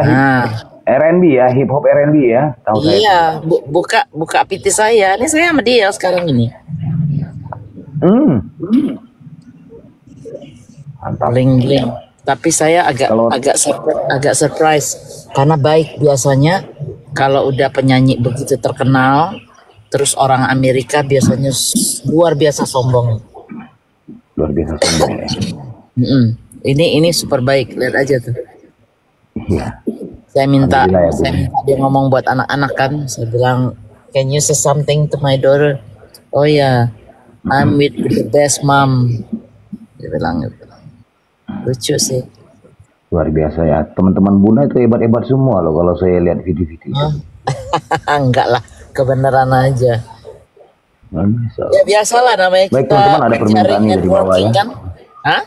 C: R&B ya, hip hop R&B ya. Tahu saya.
F: Iya, buka PT saya. Ini saya sama dia sekarang ini.
C: Mantap.
F: Bling. Tapi saya agak surprise karena baik biasanya kalau udah penyanyi begitu terkenal, terus orang Amerika biasanya luar biasa sombong.
C: Luar biasa sombong ya.
F: Ini super baik, lihat aja tuh.
C: Iya.
F: Saya minta
C: Alhamdulillah ya, Bu.
F: dia ngomong buat anak-anak kan. Saya bilang, can you say something to my daughter? Oh ya, I'm with the best mom. Dia bilang gitu. Lucu sih.
C: Luar biasa ya. Teman-teman Bunda itu hebat-hebat semua loh kalau saya lihat video-video.
F: Enggak lah, kebenaran aja.
C: Luar biasa.
F: Ya biasalah namanya
C: Baik,
F: kita
C: teman-teman, ada permintaan
F: cari
C: dari bawah
F: networking
C: ya.
F: kan. Hah?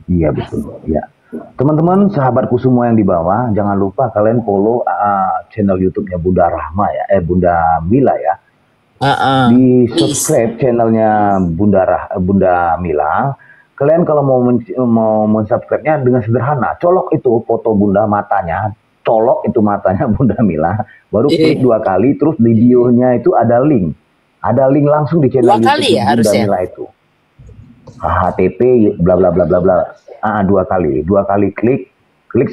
C: Iya betul. Ya. Teman-teman, sahabatku semua yang di bawah, jangan lupa kalian follow channel YouTube-nya Bunda Rahma ya, Bunda Mila ya. Di subscribe channelnya Bunda Mila. Kalian kalau mau mensubscribe-nya dengan sederhana, colok itu foto Bunda matanya, colok itu matanya Bunda Mila, baru klik 2 kali, terus di bio-nya itu ada link langsung di channel
F: 2 kali
C: YouTube
F: ya
C: Bunda
F: harusnya?
C: Mila itu. HTTP bla bla bla bla bla. 2 kali klik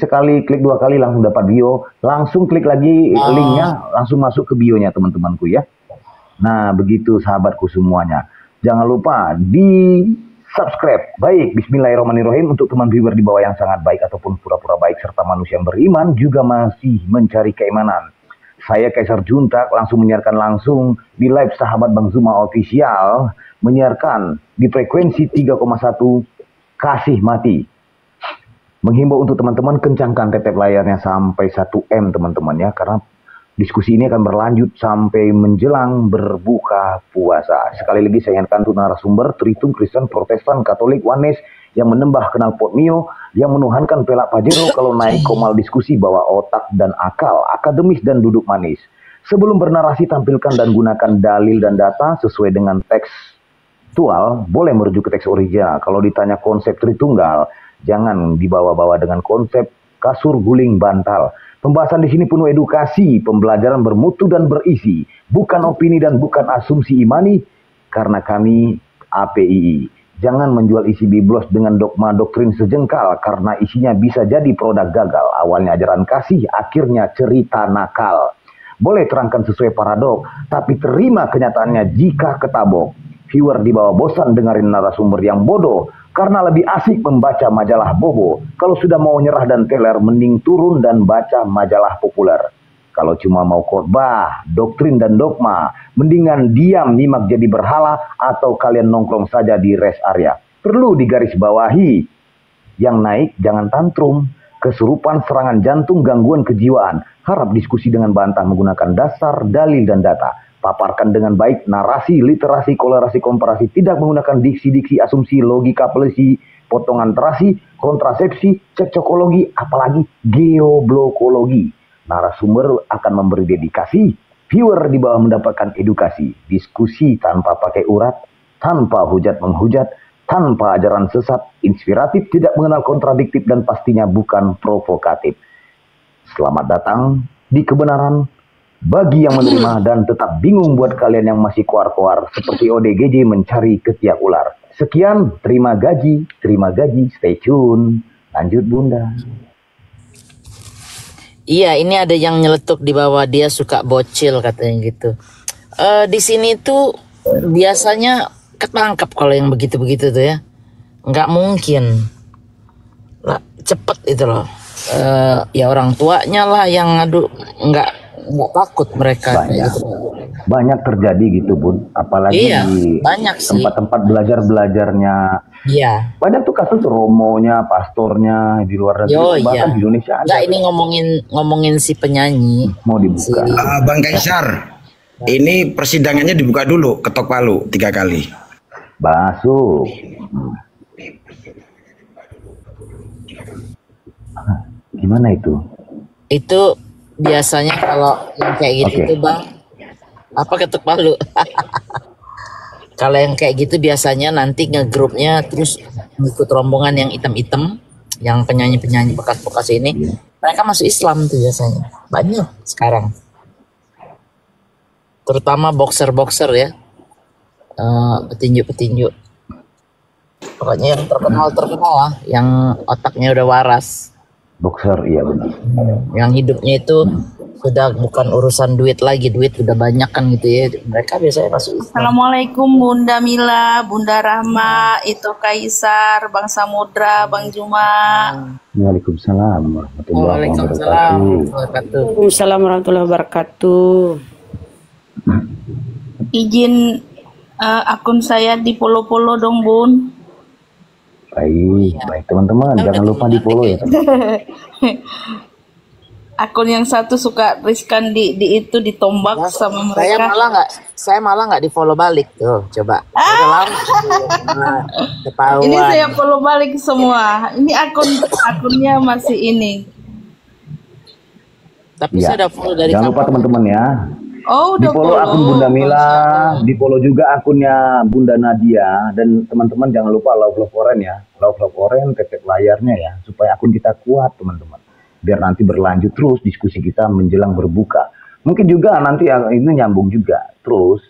C: sekali, klik 2 kali langsung dapat bio, langsung klik lagi linknya, langsung masuk ke bionya teman-temanku ya. Nah begitu sahabatku semuanya, jangan lupa di subscribe. Baik, bismillahirrahmanirrahim untuk teman viewer di bawah yang sangat baik ataupun pura-pura baik serta manusia yang beriman juga masih mencari keimanan. Saya Kaisar Juntak langsung menyiarkan langsung di live sahabat Bang Zuma official, menyiarkan di frekuensi 3,1 kasih mati. Menghimbau untuk teman-teman kencangkan tetep layarnya sampai 1 M teman-teman ya, karena diskusi ini akan berlanjut sampai menjelang berbuka puasa. Sekali lagi saya ingatkan untuk narasumber Tritum, Kristen, Protestan, Katolik, Wanes yang menembah knalpot Mio, yang menuhankan pelak Pajero kalau naik komal diskusi bawa otak dan akal, akademis dan duduk manis. Sebelum bernarasi tampilkan dan gunakan dalil dan data sesuai dengan tekstual, boleh merujuk ke teks original. Kalau ditanya konsep Tritunggal, jangan dibawa-bawa dengan konsep kasur guling bantal. Pembahasan di sini penuh edukasi, pembelajaran bermutu dan berisi, bukan opini dan bukan asumsi imani, karena kami APII. Jangan menjual isi biblos dengan dogma doktrin sejengkal, karena isinya bisa jadi produk gagal. Awalnya ajaran kasih, akhirnya cerita nakal. Boleh terangkan sesuai paradok, tapi terima kenyataannya jika ketabok. Viewer di bawah bosan dengerin narasumber yang bodoh, karena lebih asik membaca majalah bobo. Kalau sudah mau nyerah dan teler, mending turun dan baca majalah populer. Kalau cuma mau khotbah, doktrin dan dogma, mendingan diam nyimak jadi berhala atau kalian nongkrong saja di rest area. Perlu digarisbawahi, yang naik jangan tantrum, kesurupan, serangan jantung, gangguan kejiwaan. Harap diskusi dengan bantah menggunakan dasar, dalil dan data. Paparkan dengan baik narasi, literasi, kolerasi, komparasi, tidak menggunakan diksi-diksi, asumsi, logika, pelesi, potongan terasi, kontrasepsi, cekcokologi, apalagi geoblokologi. Narasumber akan memberi dedikasi, viewer di bawah mendapatkan edukasi, diskusi tanpa pakai urat, tanpa hujat menghujat, tanpa ajaran sesat, inspiratif, tidak mengenal kontradiktif, dan pastinya bukan provokatif. Selamat datang di kebenaran bagi yang menerima dan tetap bingung buat kalian yang masih koar-koar seperti ODGJ mencari ketiak ular. Sekian, terima gaji, stay tune. Lanjut Bunda.
F: Iya, ini ada yang nyeletuk di bawah, dia suka bocil katanya gitu. Di sini tuh biasanya ketangkap kalau yang begitu-begitu tuh ya. Nggak mungkin. cepet itu loh. Ya orang tuanya lah yang ngadu, nggak takut mereka kayak
C: Banyak.
F: gitu.
C: Banyak terjadi gitu Bun, apalagi
F: Iya,
C: di
F: banyak sih.
C: tempat-tempat belajarnya.
F: Iya.
C: Banyak tuh kasus romonya, pastornya di luar negeri,
F: Yo
C: bahkan
F: iya.
C: di Indonesia ada.
F: Enggak, ini ngomongin si penyanyi.
C: Mau dibuka.
D: Bang Kaisar, ini persidangannya dibuka dulu, ketok palu 3 kali.
C: Masuk. Gimana itu?
F: Itu biasanya kalau yang kayak gitu
C: Oke.
F: tuh Bang, apa ketuk palu? Kalau yang kayak gitu biasanya nanti ngegrupnya terus ngikut rombongan yang item-item, yang penyanyi-penyanyi bekas-bekas ini, mereka masuk Islam tuh biasanya. Banyak sekarang. Terutama boxer-boxer ya. Petinju-petinju. Pokoknya yang terkenal lah, yang otaknya udah waras.
C: Boxer, iya benar.
F: Yang hidupnya itu sudah bukan urusan duit lagi, duit udah banyak kan gitu ya. Mereka biasanya masuk Islam.
H: Assalamualaikum Bunda Mila, Bunda Rahma, itu Kaisar, Bang Samudra, Bang Juma.
C: Waalaikumsalam warahmatullahi
F: Waalaikumsalam
C: wabarakatuh.
F: wabarakatuh.
E: Assalamualaikum warahmatullahi wabarakatuh.
H: Izin akun saya di follow-follow dong Bun.
C: Baik teman-teman, jangan lupa di follow ya.
H: Akun yang satu suka riskan di itu ditombak sama mereka.
F: Saya malah nggak di follow balik tuh, coba. Udah lama ketahuan.
H: Ini saya follow balik semua. Ini akunnya masih ini.
F: Tapi
C: Ya.
F: saya udah follow dari
C: Jangan lupa
F: kapan?
C: teman-teman ya.
H: Oh,
C: Di
H: udah
C: follow akun Bunda Mila, di follow juga akunnya Bunda Nadia, dan teman-teman jangan lupa love oren ya, love oren, tetek layarnya ya, supaya akun kita kuat teman-teman, biar nanti berlanjut terus diskusi kita menjelang berbuka. Mungkin juga nanti ini nyambung juga terus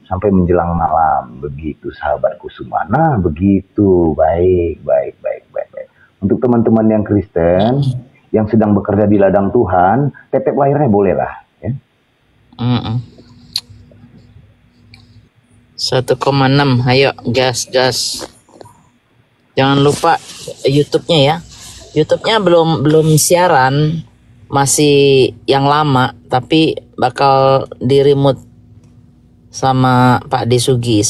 C: sampai menjelang malam, begitu sahabatku semua. Nah begitu, baik. Untuk teman-teman yang Kristen yang sedang bekerja di ladang Tuhan, tetek layarnya boleh lah.
F: 1,6, ayo gas. Jangan lupa YouTube-nya ya. YouTube-nya belum siaran, masih yang lama, tapi bakal di remote sama Pak Desugi.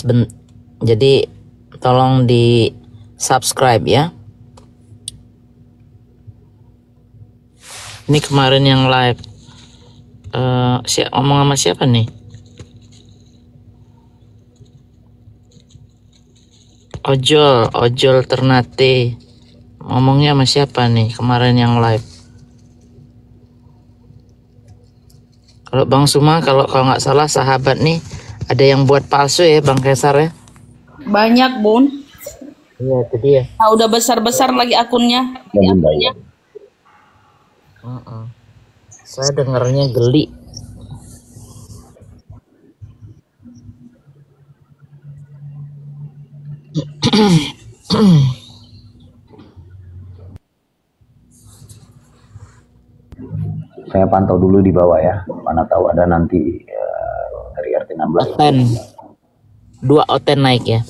F: Jadi tolong di subscribe ya. Ini kemarin yang live. Ngomong sama siapa nih? Ojol Ternate. Ngomongnya sama siapa nih kemarin yang live? Kalau Bang Suma, kalau nggak salah sahabat nih ada yang buat palsu ya Bang Kaisar ya?
H: Banyak Bun.
F: Iya itu dia.
H: Nah, udah besar-besar lagi akunnya.
C: Ya, Bunda, ya.
F: Saya dengarnya geli.
C: Saya pantau dulu di bawah ya, mana tahu ada nanti dari RT 16.
F: Oten. 2 oten naik ya.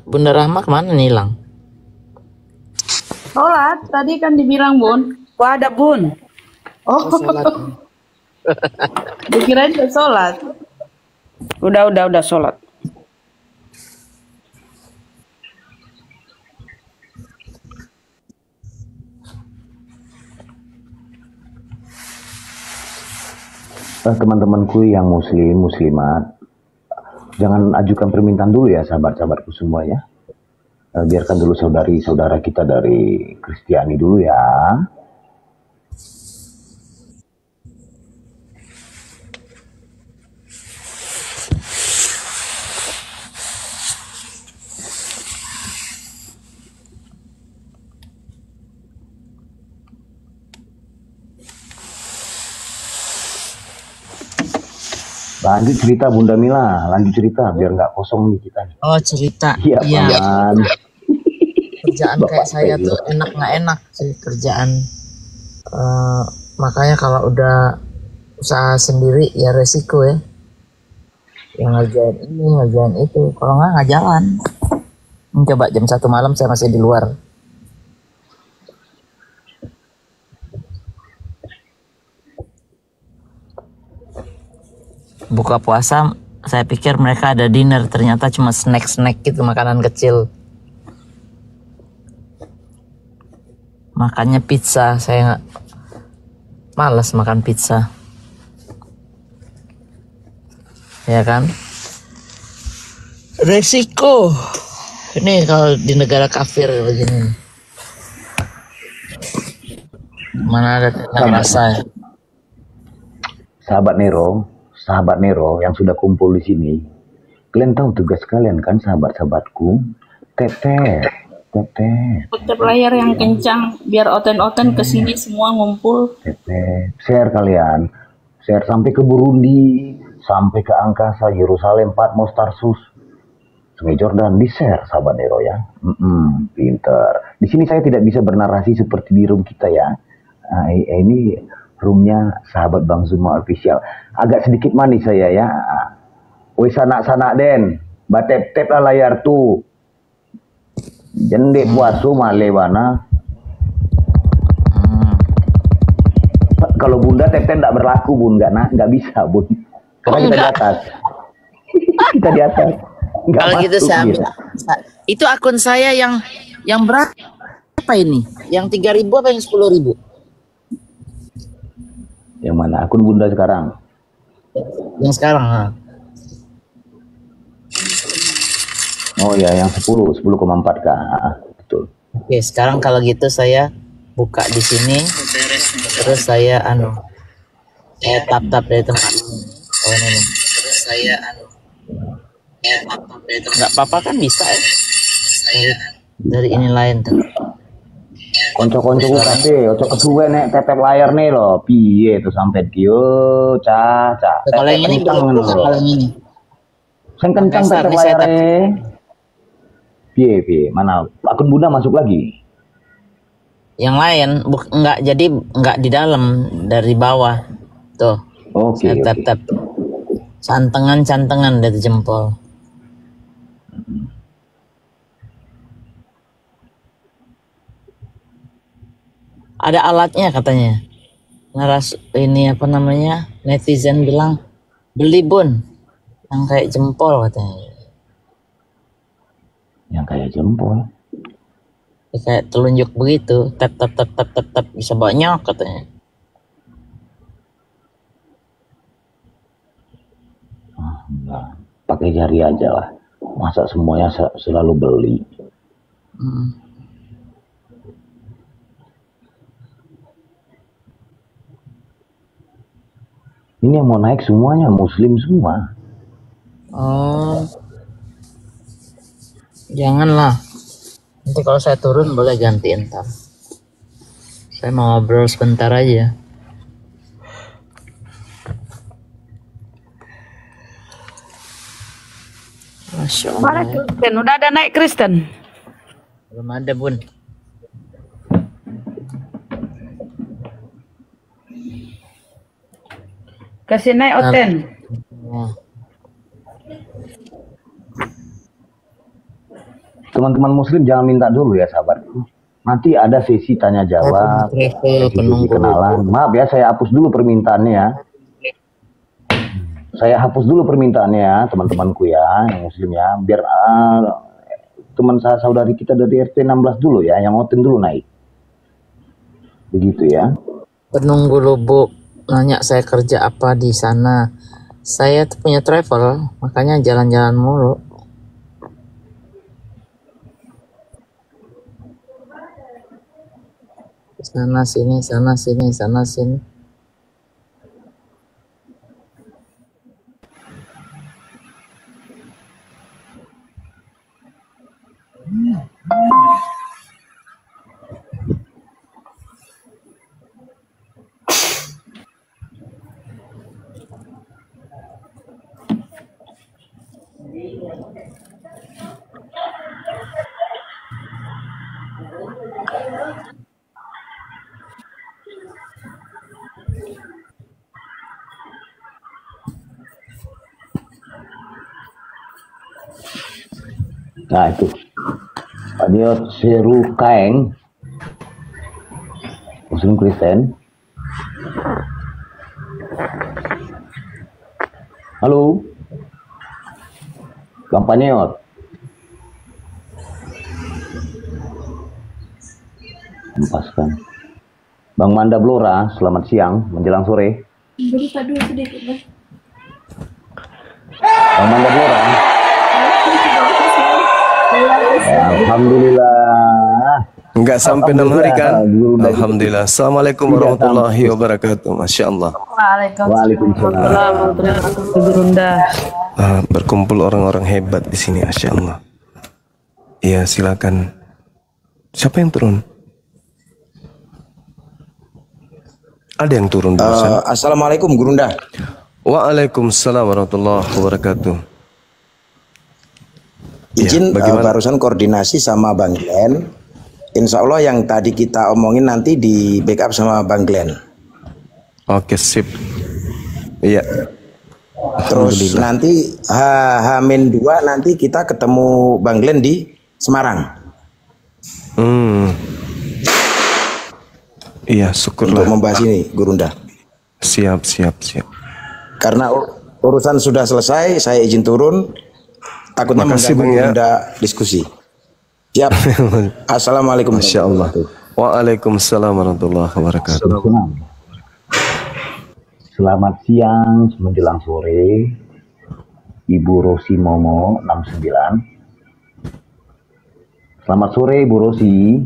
F: Bunda Rahma kemana nih hilang?
H: Sholat, tadi kan dibilang Bun.
E: Wah, ada Bun.
H: Oh,
F: Sholat.
H: dikirain udah sholat.
E: Udah sholat.
C: Teman-temanku yang muslimat, jangan ajukan permintaan dulu ya sahabat-sahabatku semua ya. Biarkan dulu saudari-saudara kita dari Kristiani dulu ya. Lanjut cerita Bunda Mila, lanjut cerita biar nggak kosong nih kita.
F: Oh cerita.
C: Iya, Paman.
F: Kerjaan
C: Bapak
F: kayak saya
C: Teo.
F: tuh enak nggak enak sih kerjaan. Makanya kalau udah usaha sendiri ya resiko ya. yang ngerjain ini, ngerjain itu. Kalau nggak jalan. Coba jam 1 malam saya masih di luar. Buka puasa, saya pikir mereka ada dinner, ternyata cuma snack-snack gitu, makanan kecil. Makannya pizza, saya nggak malas makan pizza. Ya kan? Resiko. Ini kalau di negara kafir begini. Mana ada rasa.
C: Sahabat Nero yang sudah kumpul di sini. Kalian tahu tugas kalian kan, sahabat-sahabatku? Teteh.
H: Putar layar yang kencang biar oten-oten kesini semua ngumpul.
C: Teteh. Share kalian. Share sampai ke Burundi, sampai ke angkasa, Yerusalem, Patmos, Tarsus, Sungai Jordan, di share sahabat Nero ya. Pinter. Di sini saya tidak bisa bernarasi seperti di room kita ya. Nah, ini roomnya sahabat Bang Zuma official. Agak sedikit manis saya ya. Wes sanak-sanak den, batep-tep lah layar tuh. Jendek puasu malewana. Kalau bunda tep-tep tidak berlaku bun, nggak bisa bun. Karena kita di atas. Kita di atas.
F: Kalau gitu itu akun saya yang berapa ini? Yang 3.000 apa yang 10.000?
C: Yang mana? Akun bunda sekarang?
F: Yang sekarang.
C: Oh ya, yang 10,4 k. Betul.
F: Oke, sekarang kalau gitu saya buka di sini, terus saya tap dari tempat. Oh ini. Terus saya tap dari tempat. Nggak apa-apa kan bisa ya? Dari ini lain tuh.
C: Konco-konco tapi ojo kesuwe nek tetep layar nih loh. Piye tuh sampai dio, caca.
F: Kalau yang ini kalau yang ini.
C: Sen kencang tetep layarnya. Piye, mana akun bunda masuk lagi?
F: Yang lain enggak di dalam, dari bawah. Tuh.
C: Oke.
F: Tap. Cantengan dari jempol. Ada alatnya katanya. Ini apa namanya? Netizen bilang beli bun yang kayak jempol katanya.
C: Yang kayak jempol.
F: Ya, kayak telunjuk begitu, tap bisa banyak katanya.
C: Enggak. Pakai jari aja lah. Masa semuanya selalu beli. Ini yang mau naik semuanya Muslim semua.
F: Oh, janganlah. Nanti kalau saya turun boleh ganti entar. Saya mau ngobrol sebentar aja. Masya Allah.
E: Mana Kristen? Udah ada naik Kristen?
F: Belum ada bun.
E: Kasih naik Oten.
C: Teman-teman Muslim jangan minta dulu ya sahabatku. Nanti ada sesi tanya jawab, sesi kenalan. Maaf ya, saya hapus dulu permintaannya ya. Saya hapus dulu permintaannya ya, teman-temanku ya, yang Muslim ya. Biar teman saudari kita dari RT 16 dulu ya, yang Oten dulu naik. Begitu ya.
F: Penunggu Lubuk nanya saya kerja apa di sana. Saya tuh punya travel, makanya jalan-jalan mulu. Sana sini.
C: Nah itu. Dia seru kaeng. Muslim Kristen. Halo. Kampanye Lepaskan. Bang Manda Blora, selamat siang menjelang sore.
H: Berita dulu sedikit, Bang.
C: Bang Manda Blora. Alhamdulillah.
B: Enggak sampai 6 hari kan?
C: Alhamdulillah.
B: Alhamdulillah. Assalamualaikum warahmatullahi wabarakatuh. Masya Allah.
C: Waalaikumsalam.
E: Gurunda.
B: Berkumpul orang-orang hebat di sini, Masya Allah. Iya, silakan. Siapa yang turun? Ada yang turun barusan?
D: Assalamualaikum Gurunda.
B: Waalaikumsalam warahmatullahi wabarakatuh.
D: Izin
B: bagaimana?
D: barusan koordinasi sama Bang Glenn. Insya Allah yang tadi kita omongin nanti di backup sama Bang Glenn.
B: Oke, sip. Iya.
D: Terus nanti H-2 nanti kita ketemu Bang Glenn di Semarang.
B: Iya, syukurlah.
D: Untuk membahas ini, Gurunda.
B: Siap.
D: Karena urusan sudah selesai, saya izin turun. Takutnya
B: Makasih, Bang,
D: mengganggu
B: ya.
D: Gurunda diskusi. Siap. Assalamualaikum.
B: Masya Allah. Waalaikumsalam warahmatullahi wabarakatuh.
C: Selamat siang menjelang sore. Ibu Rosi Momo 69. Selamat sore Ibu Rosi.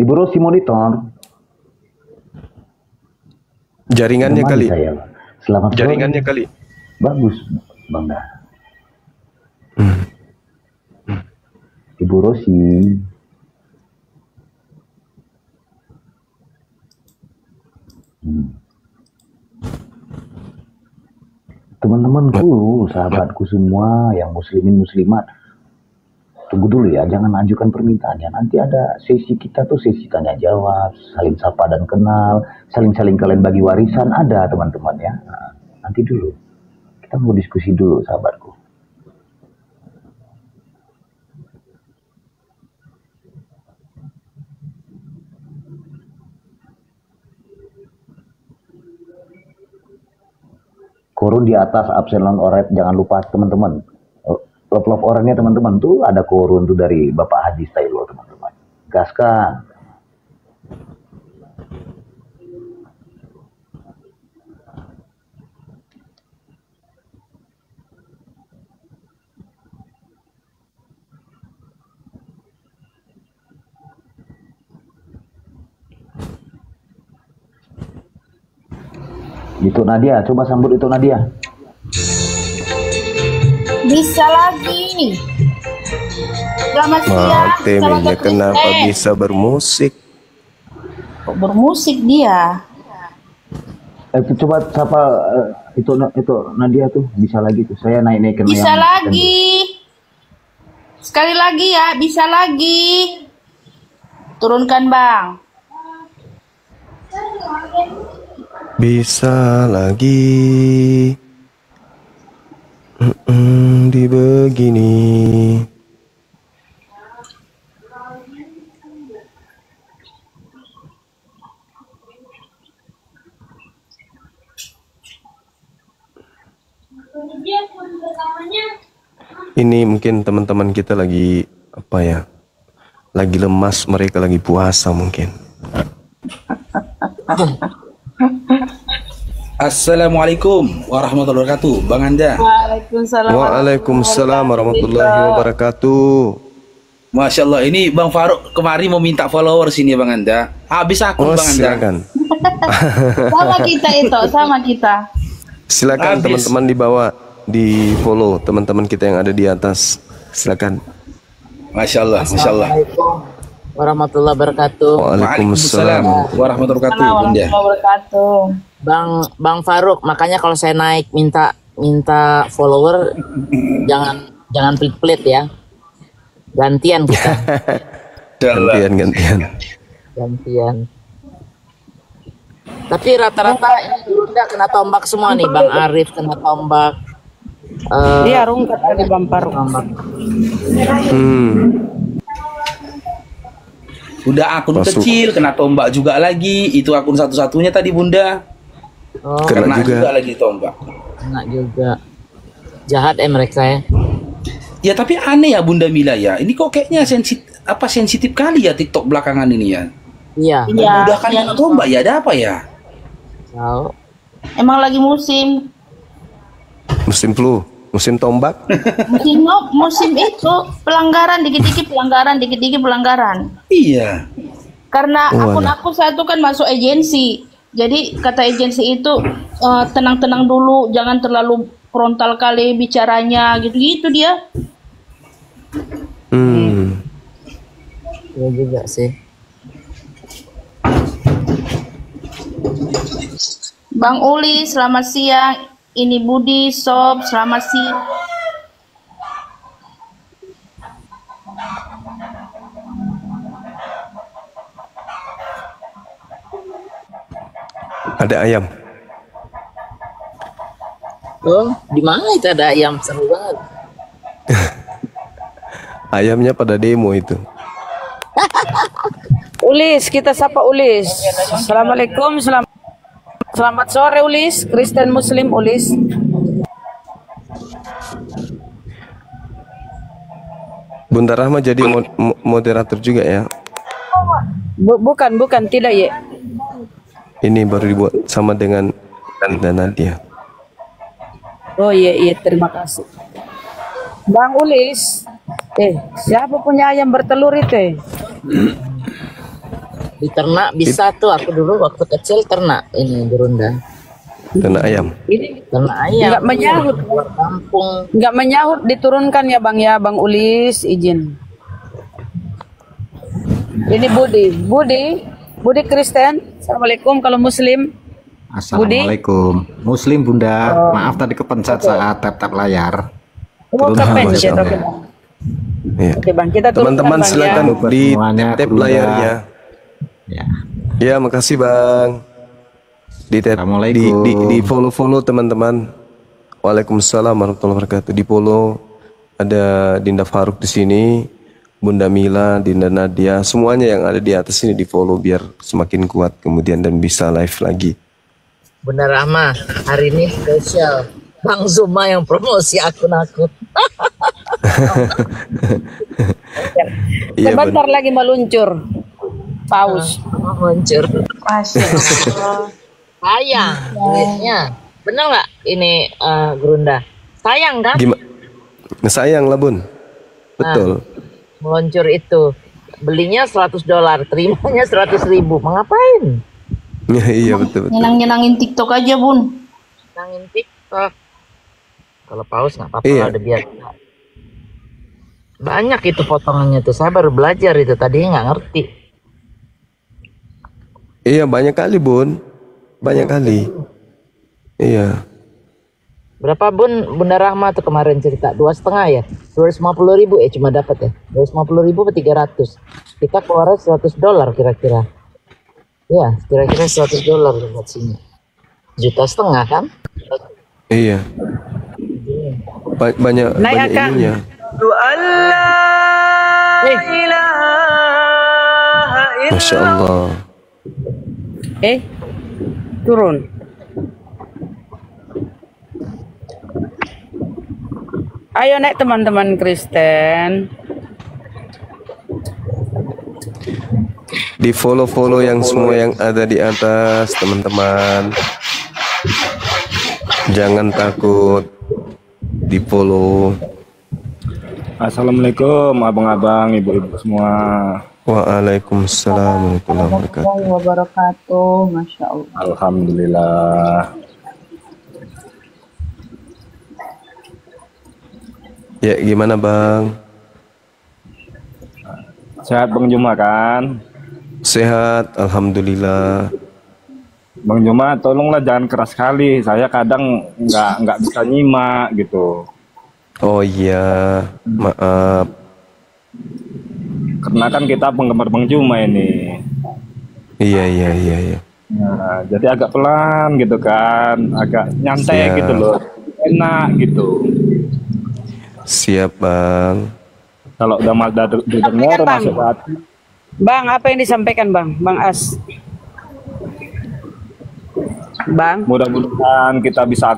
C: Ibu Rosi monitor.
B: Jaringannya
C: Teman
B: kali.
C: saya. Selamat sore.
B: Jaringannya kali.
C: Bagus, Bangga. Ibu Rosi. Teman-temanku, sahabatku semua yang muslimin muslimat, tunggu dulu ya, jangan ajukan permintaannya. Nanti ada sesi kita tuh sesi tanya jawab, saling sapa dan kenal, saling-saling kalian bagi warisan ada teman-teman ya. Nah, nanti dulu, kita mau diskusi dulu sahabatku. Korun di atas absen long oret, jangan lupa teman-teman. Love orangnya teman-teman tuh ada korun tuh dari Bapak Haji Stailo teman-teman. Gaskan. Itu Nadia, coba sambut itu Nadia.
H: Bisa lagi. Selamat siang.
B: Temenya
H: sahabat
B: kenapa
H: Kristen.
B: bisa bermusik?
H: Kok bermusik dia?
C: Itu coba siapa itu Nadia tuh bisa lagi tuh. Saya naik-naikin
H: Bisa
C: yang-
H: lagi. Sekali lagi ya, bisa lagi. Turunkan Bang.
B: Bisa lagi di begini. Ini mungkin teman-teman kita lagi apa ya? Lagi lemas, mereka lagi puasa mungkin.
I: Assalamualaikum warahmatullahi wabarakatuh, Bang Anda.
H: Waalaikumsalam.
B: Waalaikumsalam warahmatullahi wabarakatuh.
I: Masya Allah, ini Bang Faruk kemari mau minta followers ini Bang Anda. Habis aku
B: Oh,
I: Bang Anda.
B: silakan.
H: Sama kita itu, sama kita.
B: Silakan
I: Habis.
B: teman-teman di bawah di follow teman-teman kita yang ada di atas. Silakan.
I: Masya Allah, Masya Allah.
F: Warahmatullahi wabarakatuh.
B: Waalaikumsalam.
I: Warahmatullahi wabarakatuh, Bunda.
H: Warahmatullahi wabarakatuh.
F: Bang Faruk, makanya kalau saya naik minta follower jangan pelit-pelit ya. Gantian kita.
B: Gantian.
F: Gantian. Tapi rata-rata ini Gurunda kena tombak semua nih, Bang Arif kena tombak.
E: Dia rungkat tadi Bang Faruk.
I: Udah akun
B: Masuk.
I: kecil kena tombak juga lagi. Itu akun satu-satunya tadi Bunda.
F: Oh,
B: Kena
I: Kena juga
B: juga.
I: lagi tombak.
F: kena juga. Jahat mereka ya.
I: Ya tapi aneh ya Bunda Mila ya. Ini kok kayaknya sensitif kali ya TikTok belakangan ini ya.
F: Iya.
H: Iya,
I: Memudahkan
H: iya.
I: kena tombak ya. Ada apa ya?
F: Tahu.
H: Emang lagi musim.
B: Musim flu, musim tombak.
H: Musim itu pelanggaran dikit-dikit pelanggaran.
I: Iya.
H: Karena
B: Oh,
H: akun
B: alah.
H: aku satu kan masuk agensi. Jadi kata agensi itu tenang-tenang dulu, jangan terlalu frontal kali bicaranya, gitu-gitu dia.
F: Iya juga sih.
H: Bang Uli, selamat siang. Ini Budi, Sob, selamat siang.
B: Ada ayam.
F: Oh, di mana itu ada ayam seru banget.
B: Ayamnya pada demo itu.
E: Ulis, kita sapa Ulis. Assalamualaikum, selamat sore Ulis, Kristen Muslim Ulis.
B: Bunda Rahma jadi moderator juga ya.
E: Bukan, tidak ya.
B: Ini baru dibuat sama dengan dan Nadia.
E: Oh iya, terima kasih. Bang Ulis, siapa punya ayam bertelur itu?
F: Di ternak bisa tuh, aku dulu waktu kecil ternak ini Gurunda.
B: Ternak ayam.
E: Ini
F: Ternak ayam.
E: nggak menyahut,
F: Luar kampung.
E: nggak menyahut diturunkan ya Bang Ulis, izin. Ini Budi Kristen. Assalamualaikum kalau Muslim.
J: Assalamualaikum. Muslim Bunda. Maaf tadi kepencet saat tap-tap layar.
E: Oh,
B: Masya Allah. Iya.
E: Oke Bang, kita turunkan
B: Teman-teman
E: Bang,
B: silakan
E: ya.
B: di
J: Semuanya,
B: tap
J: Bunda.
B: layarnya.
J: Ya.
B: Ya, makasih Bang. Di tap,
J: Assalamualaikum.
B: di follow teman-teman. Waalaikumsalam warahmatullahi wabarakatuh. Di follow ada Dinda Faruk di sini, Bunda Mila, Dinda Nadia, semuanya yang ada di atas ini di follow biar semakin kuat kemudian dan bisa live lagi.
F: Bunda Rahma, hari ini spesial. Bang Zuma yang promosi akun-akun.
B: Iya,
E: Sebentar lagi meluncur. Paus.
F: Muncul.
H: Masya Allah.
F: Sayang duitnya. Bener nggak ini Gurunda? Sayang kan?
B: Gimana? Sayang lah Bun. Betul.
F: Meluncur itu. Belinya $100, terimanya 100.000. Mau ngapain?
B: Iya betul.
H: Nyenang-nyenangin TikTok aja, Bun.
F: Nangin TikTok. Kalau paus nggak apa-apa
B: Iya.
F: lah, udah biasa. Banyak itu potongannya tuh. Saya baru belajar itu, tadinya nggak ngerti.
B: Iya banyak kali Bun. Banyak kali. Iya.
F: Berapa Bunda Rahma tuh kemarin cerita? 2,5 ya? 250.000 cuma dapat ya? 250.000 atau 300? Kita keluar $100 kira-kira. Ya, kira-kira $100 dapat sini. 1,5 juta kan?
B: Iya. Banyak
E: Naik
B: banyak
E: akan.
B: ininya. Masya Allah.
E: Turun. Ayo naik teman-teman Kristen.
B: Di follow yang semua yang ada di atas teman-teman. Jangan takut. Di follow.
K: Assalamualaikum abang-abang, ibu-ibu semua.
B: Waalaikumsalam warahmatullahi wabarakatuh.
H: Warahmatullahi wabarakatuh. Masya Allah.
K: Alhamdulillah.
B: Ya gimana Bang?
K: Sehat Bang Juma kan?
B: Sehat, alhamdulillah.
K: Bang Juma, tolonglah jangan keras sekali. Saya kadang nggak bisa nyimak gitu.
B: Oh iya, maaf.
K: Karena kan kita penggemar Bang Juma ini.
B: Iya.
K: Nah, jadi agak pelan gitu kan, agak nyantai
B: Siap.
K: gitu loh. enak gitu.
B: Siap bang.
K: Kalau udah didengar
E: Bang.
K: masuk ke hati.
E: Bang, apa yang disampaikan Bang? Bang As. Bang.
K: Mudah-mudahan kita bisa